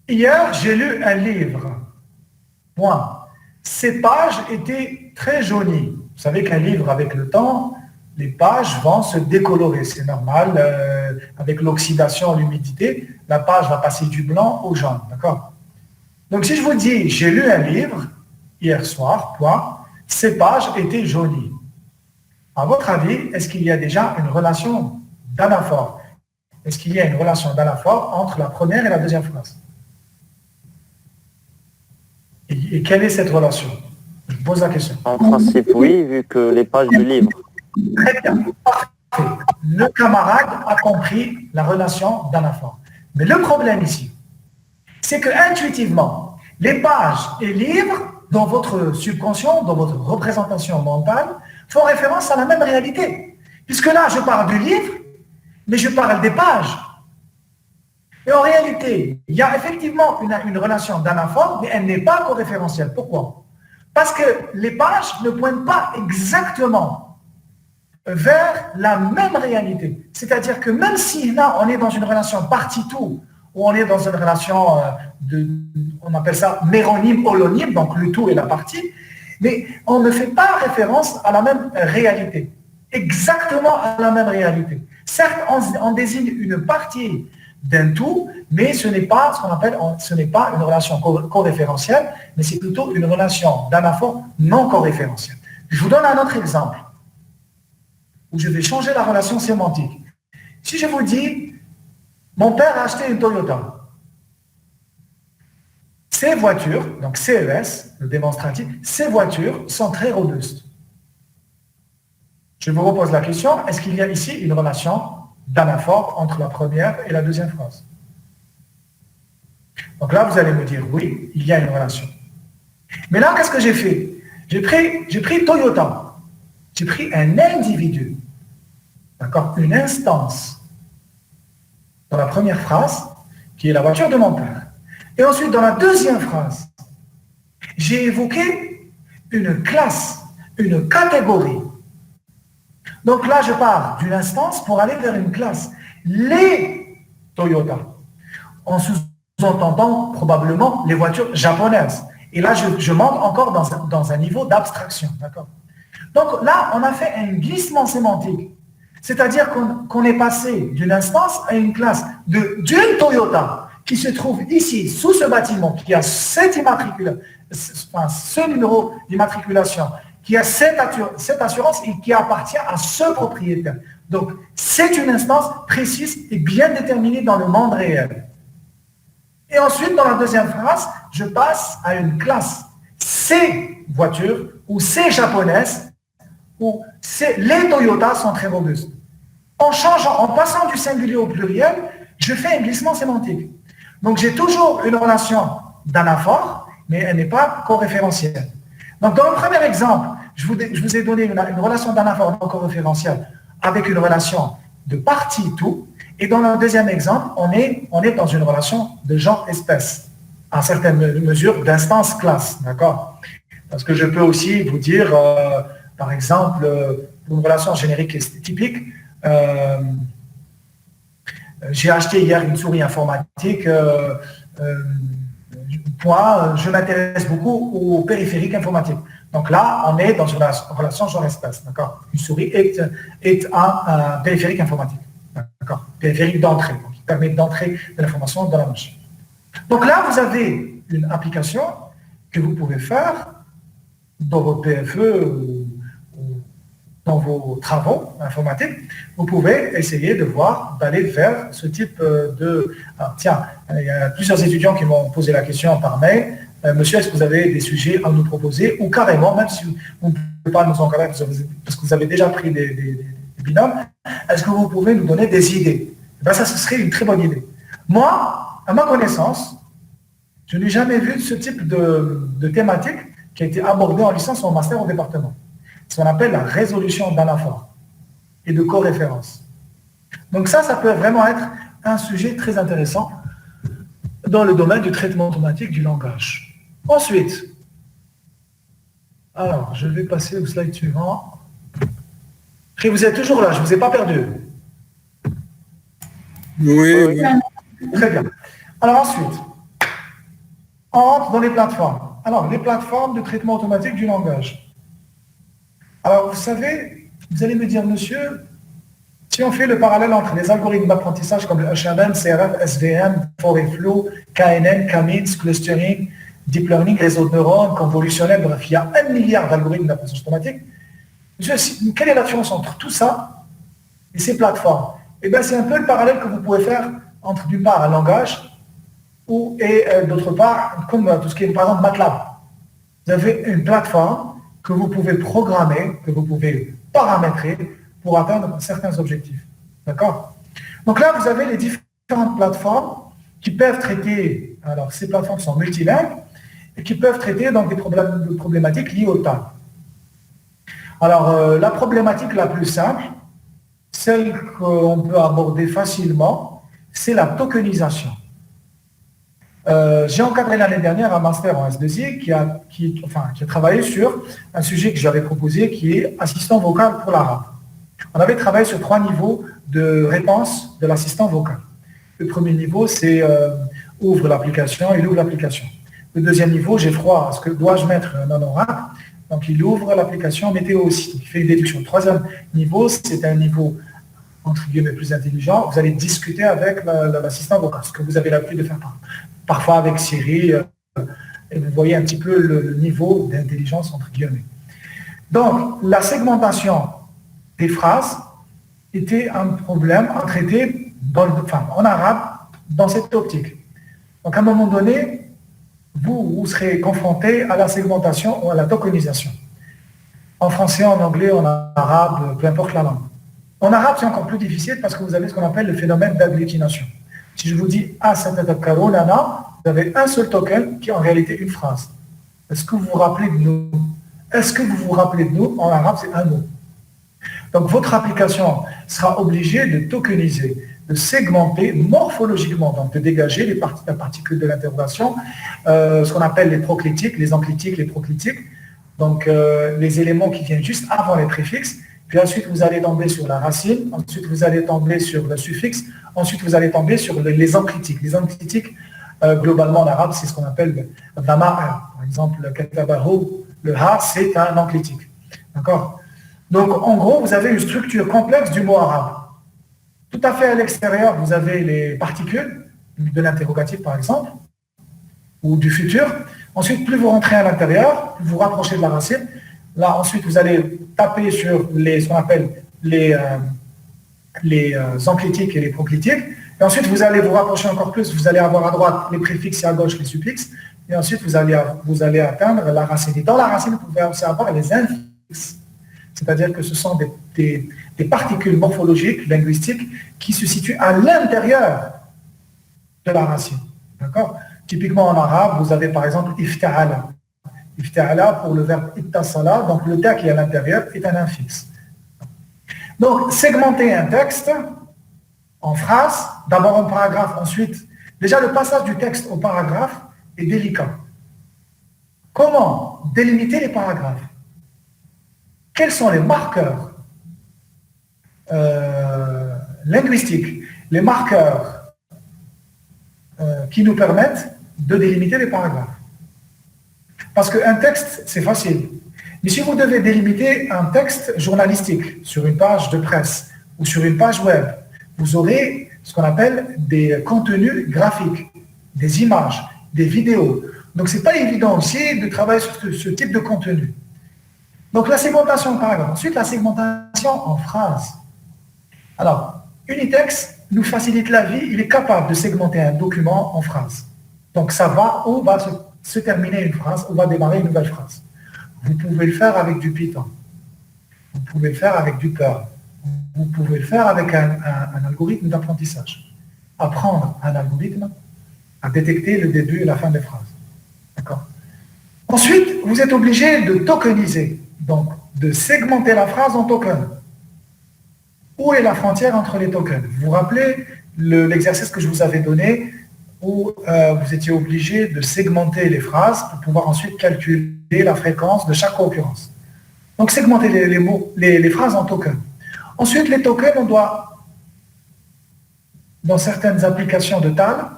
hier, j'ai lu un livre, point. Ces pages étaient très jaunies. Vous savez qu'un livre, avec le temps, les pages vont se décolorer. C'est normal, avec l'oxydation, l'humidité, la page va passer du blanc au jaune. D'accord? Donc, si je vous dis, j'ai lu un livre, hier soir, point, ces pages étaient jaunies. À votre avis, est-ce qu'il y a déjà une relation d'anaphore? Est-ce qu'il y a une relation d'anaphore entre la première et la deuxième phrase? Et quelle est cette relation? Je pose la question. En principe, oui, vu que les pages du livre. Très bien, parfait. Le camarade a compris la relation d'anaphore. Mais le problème ici, c'est que intuitivement, les pages et livres, dans votre subconscient, dans votre représentation mentale, font référence à la même réalité. Puisque là, je parle du livre, mais je parle des pages. Et en réalité, il y a effectivement une relation d'anaphore, mais elle n'est pas coréférentielle. Pourquoi? Parce que les pages ne pointent pas exactement vers la même réalité. C'est-à-dire que même si là, on est dans une relation partie-tout, où on est dans une relation on appelle ça méronyme-holonyme, donc le tout et la partie, mais on ne fait pas référence à la même réalité, exactement à la même réalité. Certes, on désigne une partie d'un tout, mais ce n'est pas ce qu'on appelle, ce n'est pas une relation coréférentielle, mais c'est plutôt une relation d'anaphore non coréférentielle. Je vous donne un autre exemple où je vais changer la relation sémantique. Si je vous dis, mon père a acheté une Toyota, ces voitures, donc CES, le démonstratif, ces voitures sont très robustes. Je vous repose la question, est-ce qu'il y a ici une relation d'anaphore entre la première et la deuxième phrase? Donc là, vous allez me dire, oui, il y a une relation. Mais là, qu'est-ce que j'ai fait? J'ai pris Toyota. J'ai pris un individu, d'accord, une instance, dans la première phrase, qui est la voiture de mon père. Et ensuite, dans la deuxième phrase, j'ai évoqué une classe, une catégorie. Donc là, je pars d'une instance pour aller vers une classe. Les Toyota, en sous-entendant probablement les voitures japonaises. Et là, je monte encore dans un niveau d'abstraction, d'accord? Donc là, on a fait un glissement sémantique. C'est-à-dire qu'on est passé d'une instance à une classe d'une Toyota qui se trouve ici, sous ce bâtiment, qui a ce numéro d'immatriculation, qui a cette assurance et qui appartient à ce propriétaire. Donc, c'est une instance précise et bien déterminée dans le monde réel. Et ensuite, dans la deuxième phrase, je passe à une classe. Ces voitures ou ces japonaises ou les Toyota sont très robustes. En passant du singulier au pluriel, je fais un glissement sémantique. Donc, j'ai toujours une relation d'anaphore, mais elle n'est pas coréférentielle. Donc, dans le premier exemple, je vous ai donné une relation d'anaphore non coréférentielle avec une relation de partie-tout. Et dans le deuxième exemple, on est dans une relation de genre-espèce, à certaines mesures d'instance-classe, d'accord? Parce que je peux aussi vous dire, par exemple, une relation générique et typique, j'ai acheté hier une souris informatique, je m'intéresse beaucoup au périphérique informatique. Donc là, on est dans une relation genre-espèce, d'accord? Une souris est un périphérique informatique, d'accord? Périphérique d'entrée, donc qui permet d'entrer de l'information dans la machine. Donc là, vous avez une application que vous pouvez faire dans votre PFE ou dans vos travaux informatiques. Vous pouvez essayer d'aller vers ce type de... Alors, tiens, il y a plusieurs étudiants qui m'ont posé la question par mail. Monsieur, est-ce que vous avez des sujets à nous proposer? Ou carrément, même si vous ne pouvez pas nous encadrer parce que vous avez déjà pris des binômes, est-ce que vous pouvez nous donner des idées? Ben, ça, ce serait une très bonne idée. Moi, à ma connaissance, je n'ai jamais vu ce type de thématique qui a été abordée en licence ou en master au département. C'est ce qu'on appelle la résolution d'anaphore et de coréférence. Donc ça peut vraiment être un sujet très intéressant dans le domaine du traitement automatique du langage. Ensuite, alors, je vais passer au slide suivant. Et vous êtes toujours là, je ne vous ai pas perdu. Oui. Très bien. Alors ensuite, on rentre dans les plateformes. Alors, les plateformes de traitement automatique du langage. Alors, vous savez, vous allez me dire, monsieur, si on fait le parallèle entre les algorithmes d'apprentissage comme le HLM, CRF, SVM, Foreflow, KNN, K-means, clustering, deep learning, réseau de neurones, convolutionnel, bref, il y a 1 milliard d'algorithmes d'apprentissage automatique. Monsieur, quelle est la différence entre tout ça et ces plateformes? Eh bien, c'est un peu le parallèle que vous pouvez faire entre, d'une part, un langage et d'autre part, comme tout ce qui est, par exemple, MATLAB. Vous avez une plateforme que vous pouvez programmer, que vous pouvez paramétrer pour atteindre certains objectifs. D'accord? Donc là, vous avez les différentes plateformes qui peuvent traiter, alors ces plateformes sont multilingues, et qui peuvent traiter donc des problématiques liées au temps. Alors, la problématique la plus simple, celle qu'on peut aborder facilement, c'est la tokenisation. J'ai encadré l'année dernière un master en S2I qui a travaillé sur un sujet que j'avais proposé qui est assistant vocal pour l'arabe. On avait travaillé sur 3 niveaux de réponse de l'assistant vocal. Le premier niveau, c'est ouvre l'application, il ouvre l'application. Le deuxième niveau, j'ai froid, est-ce que dois-je mettre un honorable? Donc, il ouvre l'application météo aussi, donc il fait une déduction. Le troisième niveau, c'est un niveau, entre guillemets, plus intelligent. Vous allez discuter avec l'assistant vocal, ce que vous avez l'habitude de faire parfois avec Siri, et vous voyez un petit peu le niveau d'intelligence, entre guillemets. Donc, la segmentation des phrases était un problème à traiter en arabe dans cette optique. Donc, à un moment donné, vous serez confronté à la segmentation ou à la tokenisation. En français, en anglais, en arabe, peu importe la langue. En arabe, c'est encore plus difficile parce que vous avez ce qu'on appelle le phénomène d'agglutination. Si je vous dis « Asatatakarou nana », vous avez un seul token qui est en réalité une phrase. Est-ce que vous vous rappelez de nous? Est-ce que vous vous rappelez de nous? En arabe, c'est un mot. Donc, votre application sera obligée de tokeniser, de segmenter morphologiquement, donc de dégager les particules de l'interrogation, ce qu'on appelle les proclitiques, les enclitiques, les proclitiques, donc les éléments qui viennent juste avant les préfixes, puis ensuite vous allez tomber sur la racine, ensuite vous allez tomber sur le suffixe, ensuite vous allez tomber sur les enclitiques. Les enclitiques, globalement en arabe, c'est ce qu'on appelle le dama'a. Par exemple, le katabahu, le ha, c'est un enclitique. D'accord? Donc, en gros, vous avez une structure complexe du mot arabe. Tout à fait à l'extérieur, vous avez les particules de l'interrogatif, par exemple, ou du futur. Ensuite, plus vous rentrez à l'intérieur, plus vous rapprochez de la racine. Là, ensuite, vous allez taper sur ce qu'on appelle les enclitiques et les proclitiques. Et ensuite, vous allez vous rapprocher encore plus. Vous allez avoir à droite les préfixes et à gauche les suffixes. Et ensuite, vous allez atteindre la racine. Et dans la racine, vous pouvez aussi avoir les infixes. C'est-à-dire que ce sont des particules morphologiques, linguistiques, qui se situent à l'intérieur de la racine. D'accord? Typiquement en arabe, vous avez par exemple ifta'ala. Ifta'ala pour le verbe ittasala, donc le ta qui est à l'intérieur est un infixe. Donc, segmenter un texte en phrases, d'abord en paragraphe, ensuite, déjà le passage du texte au paragraphe est délicat. Comment délimiter les paragraphes? Quels sont les marqueurs linguistiques, les marqueurs qui nous permettent de délimiter les paragraphes? Parce qu'un texte, c'est facile. Mais si vous devez délimiter un texte journalistique sur une page de presse ou sur une page web, vous aurez ce qu'on appelle des contenus graphiques, des images, des vidéos. Donc, ce n'est pas évident aussi de travailler sur ce type de contenu. Donc, la segmentation en paragraphe. Ensuite, la segmentation en phrases. Alors, Unitext nous facilite la vie. Il est capable de segmenter un document en phrases. Donc, ça va où va se terminer une phrase, où va démarrer une nouvelle phrase. Vous pouvez le faire avec du Python. Vous pouvez le faire avec du Perl. Vous pouvez le faire avec un algorithme d'apprentissage. Apprendre un algorithme à détecter le début et la fin des phrases. D'accord? Ensuite, vous êtes obligé de tokeniser, donc de segmenter la phrase en tokens. Où est la frontière entre les tokens? Vous vous rappelez l'exercice que je vous avais donné où vous étiez obligé de segmenter les phrases pour pouvoir ensuite calculer la fréquence de chaque occurrence. Donc segmenter les phrases en tokens. Ensuite, les tokens, on doit, dans certaines applications de TAL,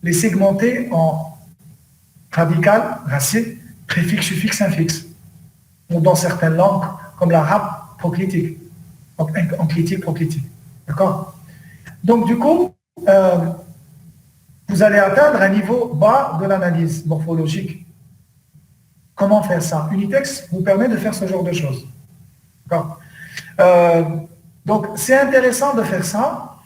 les segmenter en radical, racine, préfixe, suffixe, infix. Ou dans certaines langues, comme l'arabe, proclitique. Donc, enclitique, proclitique. D'accord? Donc, du coup, vous allez atteindre un niveau bas de l'analyse morphologique. Comment faire ça? Unitext vous permet de faire ce genre de choses. D'accord? Donc, c'est intéressant de faire ça.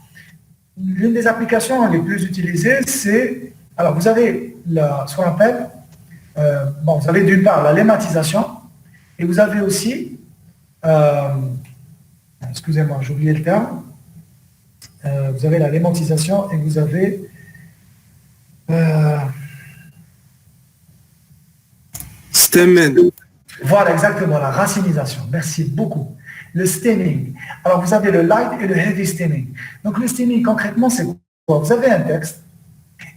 L'une des applications les plus utilisées, c'est... Alors, vous avez ce qu'on appelle... vous avez d'une part la lemmatisation, et vous avez aussi... excusez-moi, j'ai oublié le terme. Vous avez la lemmatisation et vous avez... Stemming. Voilà, exactement, la racinisation. Merci beaucoup. Le stemming. Alors, vous avez le light et le heavy stemming. Donc, le stemming, concrètement, c'est quoi? Vous avez un texte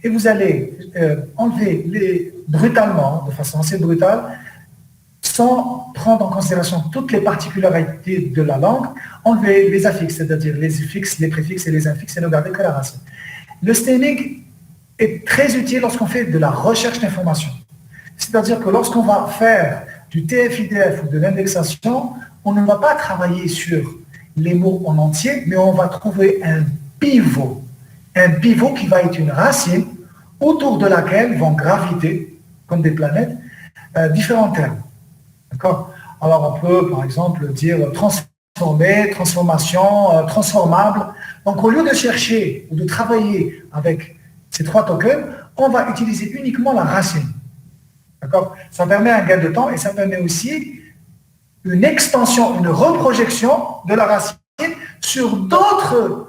et vous allez enlever brutalement, de façon assez brutale, sans prendre en considération toutes les particularités de la langue, enlever les affixes, c'est-à-dire les suffixes, les préfixes et les infixes et ne garder que la racine. Le stemming est très utile lorsqu'on fait de la recherche d'informations. C'est-à-dire que lorsqu'on va faire du TF-IDF ou de l'indexation, on ne va pas travailler sur les mots en entier, mais on va trouver un pivot qui va être une racine autour de laquelle vont graviter, comme des planètes, différents termes. D'accord? Alors on peut, par exemple, dire transformer, transformation, transformable. Donc au lieu de chercher ou de travailler avec ces 3 tokens, on va utiliser uniquement la racine. D'accord? Ça permet un gain de temps et ça permet aussi une extension, une reprojection de la racine sur d'autres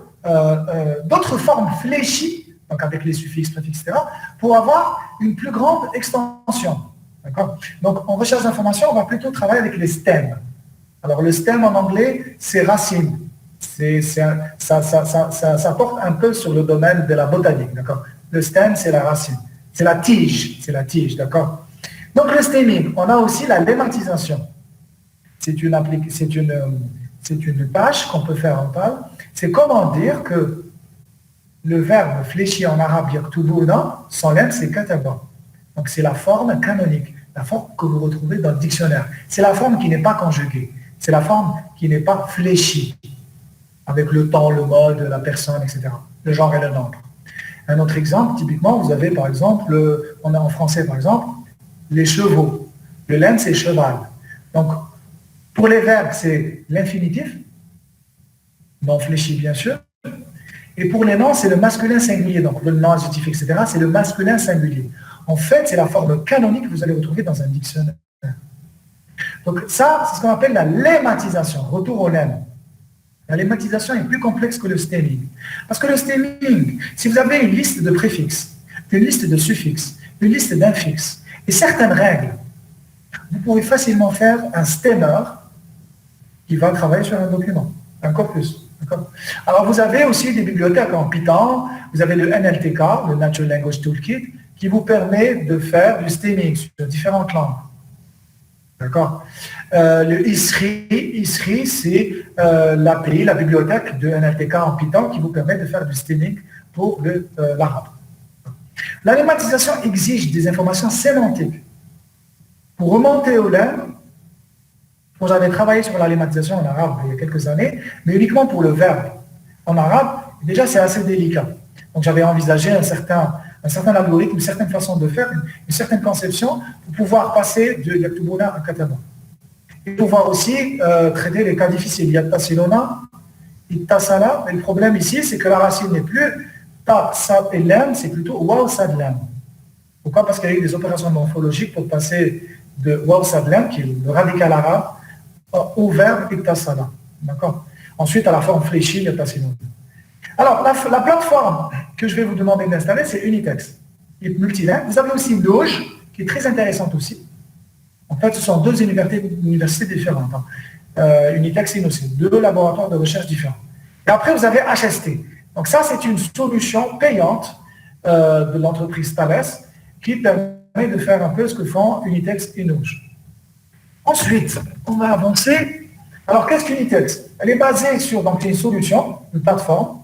formes fléchies, donc avec les suffixes, préfixes, etc., pour avoir une plus grande extension. D'accord? Donc en recherche d'information, on va plutôt travailler avec les stems. Alors le stem en anglais, c'est racine. Ça porte un peu sur le domaine de la botanique. D'accord? Le stem, c'est la racine. C'est la tige, d'accord? Donc le stemming, on a aussi la lématisation. C'est une tâche qu'on peut faire en PAL. C'est comment dire que le verbe fléchi en arabe yaktubuna, sans lemme, c'est kataba. Donc c'est la forme canonique, la forme que vous retrouvez dans le dictionnaire. C'est la forme qui n'est pas conjuguée. C'est la forme qui n'est pas fléchie, avec le temps, le mode, la personne, etc. Le genre et le nombre. Un autre exemple, typiquement, vous avez par exemple, on a en français par exemple, les chevaux. Le lemme, c'est cheval. Donc, pour les verbes, c'est l'infinitif, non fléchi bien sûr. Et pour les noms, c'est le masculin singulier. Donc, le nom adjectif, etc., c'est le masculin singulier. En fait, c'est la forme canonique que vous allez retrouver dans un dictionnaire. Donc, ça, c'est ce qu'on appelle la lématisation. Retour au lemme. La lématisation est plus complexe que le stemming. Parce que le stemming, si vous avez une liste de préfixes, une liste de suffixes, une liste d'infixes, et certaines règles, vous pouvez facilement faire un stemmer qui va travailler sur un document, un corpus. Alors, vous avez aussi des bibliothèques en Python, vous avez le NLTK, le Natural Language Toolkit, qui vous permet de faire du stemming sur différentes langues. D'accord? Le ISRI, c'est l'API, la bibliothèque de NLTK en Python, qui vous permet de faire du stemming pour l'arabe. La lématisation exige des informations sémantiques. Pour remonter au lemme, j'avais travaillé sur la lématisation en arabe il y a quelques années, mais uniquement pour le verbe. En arabe, déjà, c'est assez délicat. Donc, j'avais envisagé un certain algorithme, une certaine façon de faire, une certaine conception pour pouvoir passer de yaktubuna à kataba. Et pouvoir aussi traiter les cas difficiles. Yattasilona, ittasala, mais le problème ici, c'est que la racine n'est plus ta, sa et lem, c'est plutôt waw, sad, lem. Pourquoi? Parce qu'il y a eu des opérations morphologiques pour passer de waw, sad, lem, qui est le radical arabe, au verbe ittasala. D'accord? Ensuite, à la forme fléchie, yattasilona. Alors, la plateforme que je vais vous demander d'installer, c'est Unitext, qui est multilingue. Vous avez aussi Doge, qui est très intéressante aussi. En fait, ce sont deux universités différentes. Unitext et Innocent, deux laboratoires de recherche différents. Et après, vous avez HST. Donc ça, c'est une solution payante de l'entreprise Thales qui permet de faire un peu ce que font Unitext et Doge. Ensuite, on va avancer. Alors, qu'est-ce qu'Unitext? Elle est basée sur donc, une solution, une plateforme,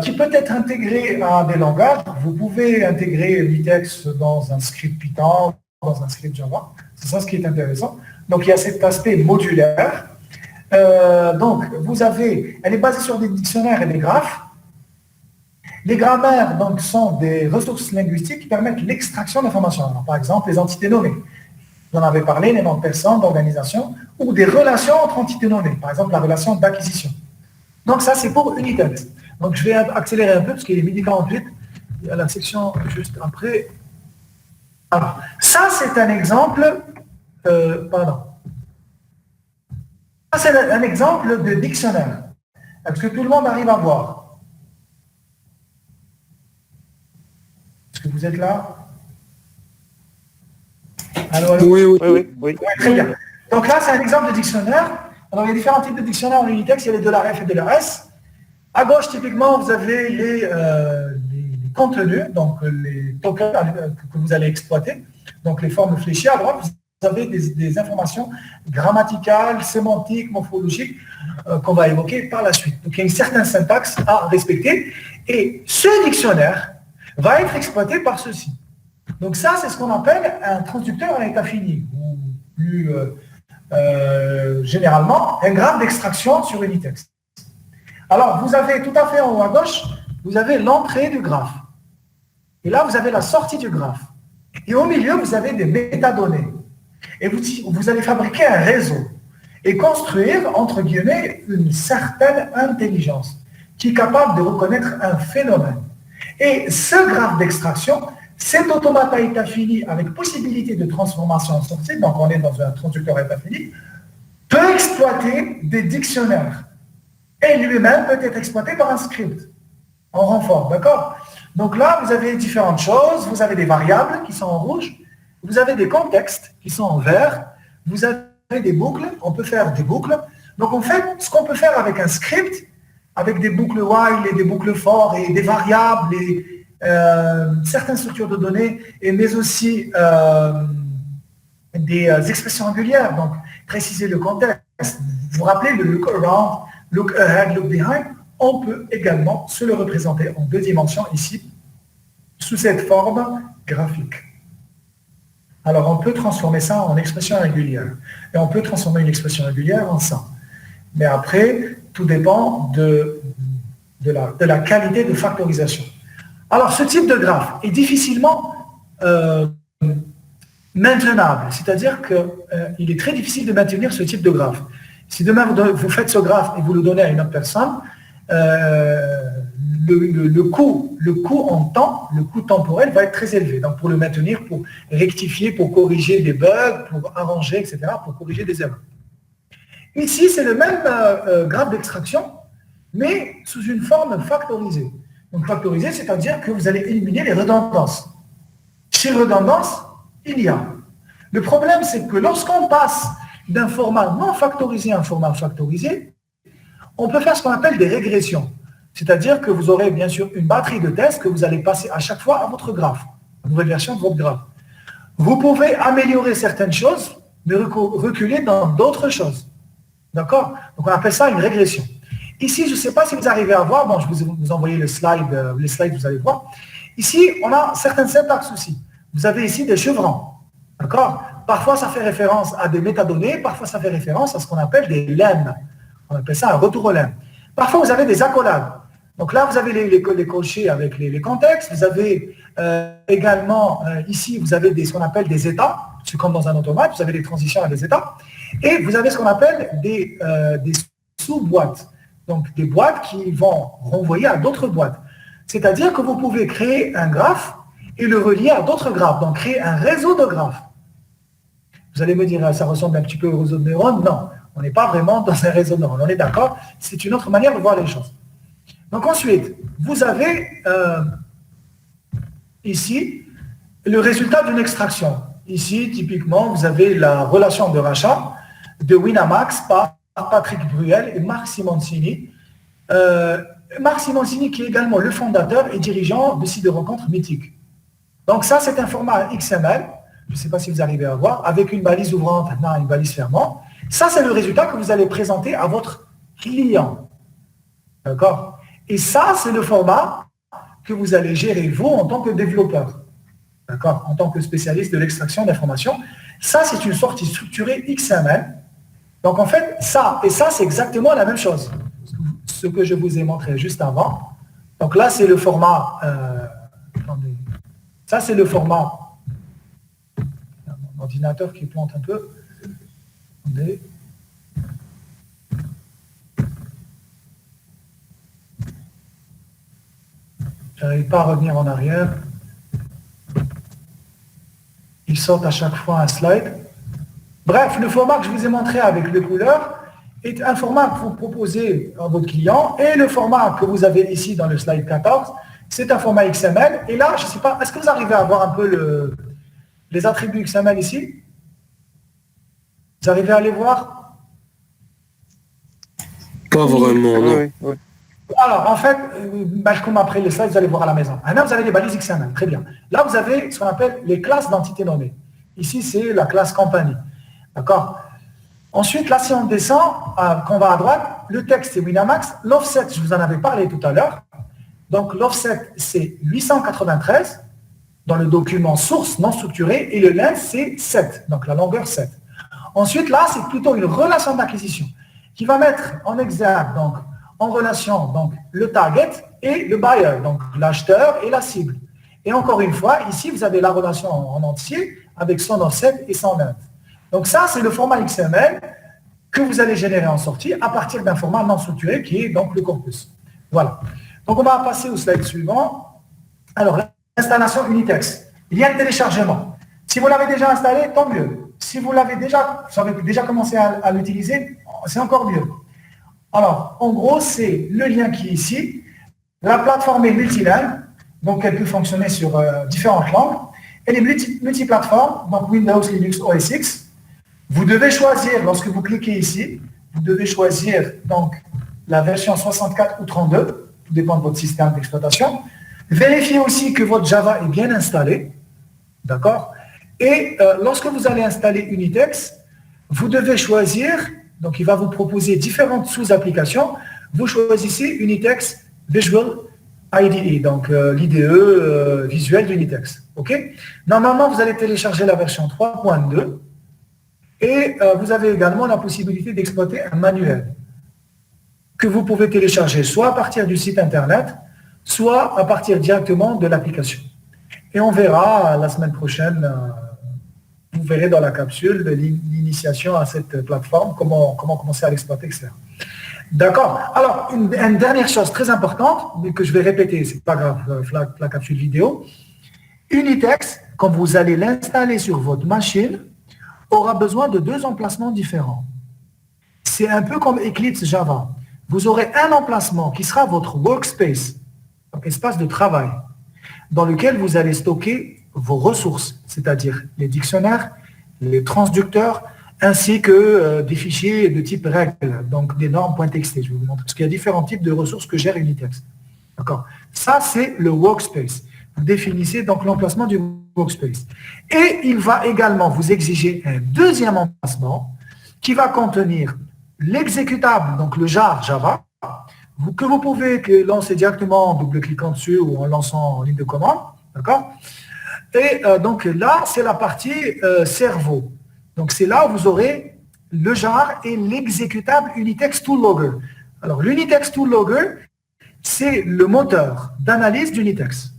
qui peut être intégrée à des langages. Vous pouvez intégrer Unitext dans un script Python, dans un script Java. C'est ça ce qui est intéressant. Donc, il y a cet aspect modulaire. Donc, elle est basée sur des dictionnaires et des graphes. Les grammaires donc, sont des ressources linguistiques qui permettent l'extraction d'informations. Par exemple, les entités nommées. Vous en avez parlé, les noms de personnes, d'organisations, ou des relations entre entités nommées. Par exemple, la relation d'acquisition. Donc, ça, c'est pour Unitext. Donc, je vais accélérer un peu parce qu'il est 12h48. Il y a la section juste après. Alors, ça, c'est un exemple. Ça, c'est un exemple de dictionnaire. Est-ce que tout le monde arrive à voir? Est-ce que vous êtes là? Allô, allô? Oui. Très bien. Donc là, c'est un exemple de dictionnaire. Alors, il y a différents types de dictionnaires en Unitext. Il y a les $F et $S. À gauche, typiquement, vous avez les contenus, donc les tokens que vous allez exploiter, donc les formes fléchies. À droite, vous avez des informations grammaticales, sémantiques, morphologiques qu'on va évoquer par la suite. Donc il y a une certaine syntaxe à respecter et ce dictionnaire va être exploité par ceci. Donc ça, c'est ce qu'on appelle un transducteur à état fini, ou plus généralement, un graphe d'extraction sur Unitext. Alors, vous avez tout à fait en haut à gauche, vous avez l'entrée du graphe. Et là, vous avez la sortie du graphe. Et au milieu, vous avez des métadonnées. Et vous allez fabriquer un réseau et construire, entre guillemets, une certaine intelligence qui est capable de reconnaître un phénomène. Et ce graphe d'extraction, cet automate à état fini avec possibilité de transformation en sortie, donc on est dans un transducteur à état fini, peut exploiter des dictionnaires. Et lui-même peut être exploité par un script en renfort, d'accord? Donc là, vous avez différentes choses. Vous avez des variables qui sont en rouge, vous avez des contextes qui sont en vert, vous avez des boucles, on peut faire des boucles. Donc en fait, ce qu'on peut faire avec un script, avec des boucles while et des boucles for et des variables et certaines structures de données, mais aussi des expressions régulières, donc préciser le contexte. Vous vous rappelez le look around, look ahead, look behind, on peut également se le représenter en 2 dimensions ici, sous cette forme graphique. Alors on peut transformer ça en expression régulière, et on peut transformer une expression régulière en ça. Mais après, tout dépend de la qualité de factorisation. Alors, ce type de graphe est difficilement maintenable, c'est-à-dire qu'il est très difficile de maintenir ce type de graphe. Si demain vous faites ce graphe et vous le donnez à une autre personne, le coût en temps, le coût temporel va être très élevé. Donc, pour le maintenir, pour rectifier, pour corriger des bugs, pour arranger, etc., pour corriger des erreurs. Ici, c'est le même graphe d'extraction, mais sous une forme factorisée. Donc, factorisée, c'est-à-dire que vous allez éliminer les redondances. Chez redondance, il y a. Le problème, c'est que lorsqu'on passe d'un format non factorisé à un format factorisé, on peut faire ce qu'on appelle des régressions. C'est-à-dire que vous aurez bien sûr une batterie de tests que vous allez passer à chaque fois à votre graphe, une nouvelle version de votre graphe. Vous pouvez améliorer certaines choses, mais reculer dans d'autres choses. D'accord? Donc, on appelle ça une régression. Ici, je ne sais pas si vous arrivez à voir, bon, je vous envoyer les slides, vous allez voir. Ici, on a certaines syntaxes aussi. Vous avez ici des chevrons. D'accord? Parfois, ça fait référence à des métadonnées, parfois, ça fait référence à ce qu'on appelle des lemmes. On appelle ça un retour au lemme. Parfois, vous avez des accolades. Donc là, vous avez les cochers avec les contextes. Vous avez également, ici, vous avez ce qu'on appelle des états. C'est comme dans un automate, vous avez des transitions à des états. Et vous avez ce qu'on appelle des sous-boîtes. Donc, des boîtes qui vont renvoyer à d'autres boîtes. C'est-à-dire que vous pouvez créer un graphe et le relier à d'autres graphes. Donc, créer un réseau de graphes. Vous allez me dire, ça ressemble un petit peu au réseau de neurones. Non, on n'est pas vraiment dans un réseau de neurones. On est d'accord, c'est une autre manière de voir les choses. Donc, ensuite, vous avez ici le résultat d'une extraction. Ici, typiquement, vous avez la relation de rachat de Winamax par Patrick Bruel et Marc Simoncini. Marc Simoncini qui est également le fondateur et dirigeant de site de rencontres mythique. Donc ça, c'est un format XML, je ne sais pas si vous arrivez à voir, avec une balise ouvrante, une balise fermante. Ça, c'est le résultat que vous allez présenter à votre client. D'accord? Et ça, c'est le format que vous allez gérer, vous, en tant que développeur. D'accord? En tant que spécialiste de l'extraction d'informations. Ça, c'est une sortie structurée XML. Donc, en fait, ça et ça, c'est exactement la même chose. Ce que je vous ai montré juste avant. Donc là, c'est le format... attendez. Ça, c'est le format... Mon ordinateur qui plante un peu. Attendez. Je n'arrive pas à revenir en arrière. Il saute à chaque fois un slide. Bref, le format que je vous ai montré avec les couleurs est un format que vous proposez à votre client et le format que vous avez ici dans le slide 14, c'est un format XML. Et là, je ne sais pas, est-ce que vous arrivez à voir un peu les attributs XML ici? Vous arrivez à les voir? Pas vraiment, non. Oui, oui. Alors, en fait, comme après les slides, vous allez voir à la maison. Maintenant, vous avez les balises XML, très bien. Là, vous avez ce qu'on appelle les classes d'entités nommées. Ici, c'est la classe compagnie. D'accord? Ensuite, là, si on descend, qu'on va à droite, le texte, c'est Winamax. L'offset, je vous en avais parlé tout à l'heure. Donc, l'offset, c'est 893 dans le document source non structuré et le length, c'est 7, donc la longueur 7. Ensuite, là, c'est plutôt une relation d'acquisition qui va mettre en exergue, donc en relation, donc le target et le buyer, donc l'acheteur et la cible. Et encore une fois, ici, vous avez la relation en entier avec son offset et son length. Donc ça, c'est le format XML que vous allez générer en sortie à partir d'un format non structuré qui est donc le corpus. Voilà. Donc on va passer au slide suivant. Alors, l'installation Unitex. Il y a le téléchargement. Si vous l'avez déjà installé, tant mieux. Si vous avez déjà commencé à l'utiliser, c'est encore mieux. Alors, en gros, c'est le lien qui est ici. La plateforme est multilingue, donc elle peut fonctionner sur différentes langues. Elle est multiplateforme, donc Windows, Linux, OS X. Vous devez choisir, lorsque vous cliquez ici, vous devez choisir donc la version 64 ou 32, tout dépend de votre système d'exploitation. Vérifiez aussi que votre Java est bien installé, d'accord? Et lorsque vous allez installer Unitex, vous devez choisir, donc il va vous proposer différentes sous-applications. Vous choisissez Unitex Visual IDE, donc l'IDE visuel d'Unitex, ok? Normalement, vous allez télécharger la version 3.2. Et vous avez également la possibilité d'exploiter un manuel que vous pouvez télécharger soit à partir du site internet, soit à partir directement de l'application. Et on verra la semaine prochaine, vous verrez dans la capsule l'initiation à cette plateforme, comment commencer à l'exploiter, etc. D'accord. Alors, une dernière chose très importante, mais que je vais répéter, c'est pas grave, la capsule vidéo. Unitex, quand vous allez l'installer sur votre machine, aura besoin de 2 emplacements différents. C'est un peu comme Eclipse Java. Vous aurez un emplacement qui sera votre workspace, donc espace de travail, dans lequel vous allez stocker vos ressources, c'est-à-dire les dictionnaires, les transducteurs, ainsi que des fichiers de type règle, donc des normes .txt. Je vais vous montrer, parce qu'il y a différents types de ressources que gère Unitex. D'accord. Ça, c'est le workspace. Vous définissez donc l'emplacement du workspace. Et il va également vous exiger un deuxième emplacement qui va contenir l'exécutable, donc le jar Java, que vous pouvez lancer directement en double-cliquant dessus ou en lançant en ligne de commande. D'accord. Et donc là, c'est la partie cerveau. Donc c'est là où vous aurez le jar et l'exécutable Unitex Toollogger. Alors l'Unitex Toollogger, c'est le moteur d'analyse d'Unitex.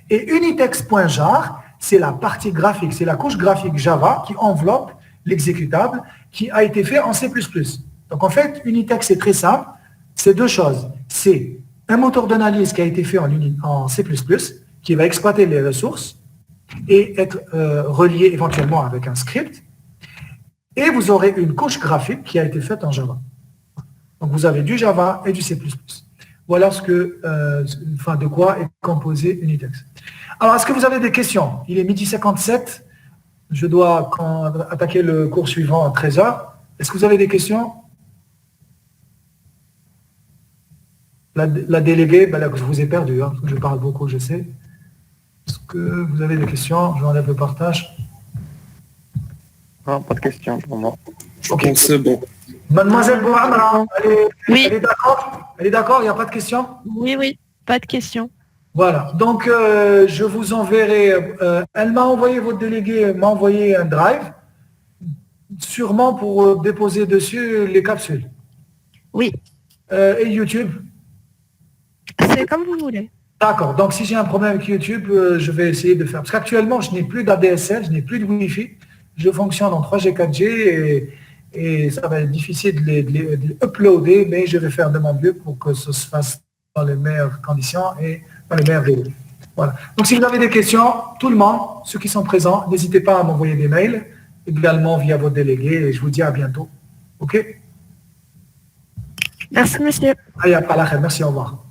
Et Unitex.jar, c'est la partie graphique, c'est la couche graphique Java qui enveloppe l'exécutable qui a été fait en C++. Donc en fait, Unitex, c'est très simple. C'est 2 choses. C'est un moteur d'analyse qui a été fait en C++, qui va exploiter les ressources et être relié éventuellement avec un script. Et vous aurez une couche graphique qui a été faite en Java. Donc vous avez du Java et du C++. Voilà de quoi est composé Unitex. Alors, est-ce que vous avez des questions? Il est 12h57. Je dois attaquer le cours suivant à 13h. Est-ce que vous avez des questions? La déléguée, là, je vous ai perdu, parce que je parle beaucoup, je sais. Est-ce que vous avez des questions? Je enlève le partage. Non, pas de question pour moi. Ok, c'est bon. Mademoiselle Bouhamra, Oui. elle est d'accord? Elle est d'accord? Il n'y a pas de questions? Oui, pas de question. Voilà, donc je vous enverrai, elle m'a envoyé, votre délégué m'a envoyé un drive, sûrement pour déposer dessus les capsules. Oui, Et YouTube. c'est comme vous voulez. D'accord, donc si j'ai un problème avec YouTube, je vais essayer de faire. Parce qu'actuellement, je n'ai plus d'ADSL, je n'ai plus de Wi-Fi, je fonctionne en 3G, 4G et ça va être difficile de les uploader, mais je vais faire de mon mieux pour que ça se fasse dans les meilleures conditions et dans les meilleurs délais. Voilà. Donc si vous avez des questions, tout le monde, ceux qui sont présents, n'hésitez pas à m'envoyer des mails, également via vos délégués, et je vous dis à bientôt. OK? Merci, monsieur. Allez, après la merci, au revoir.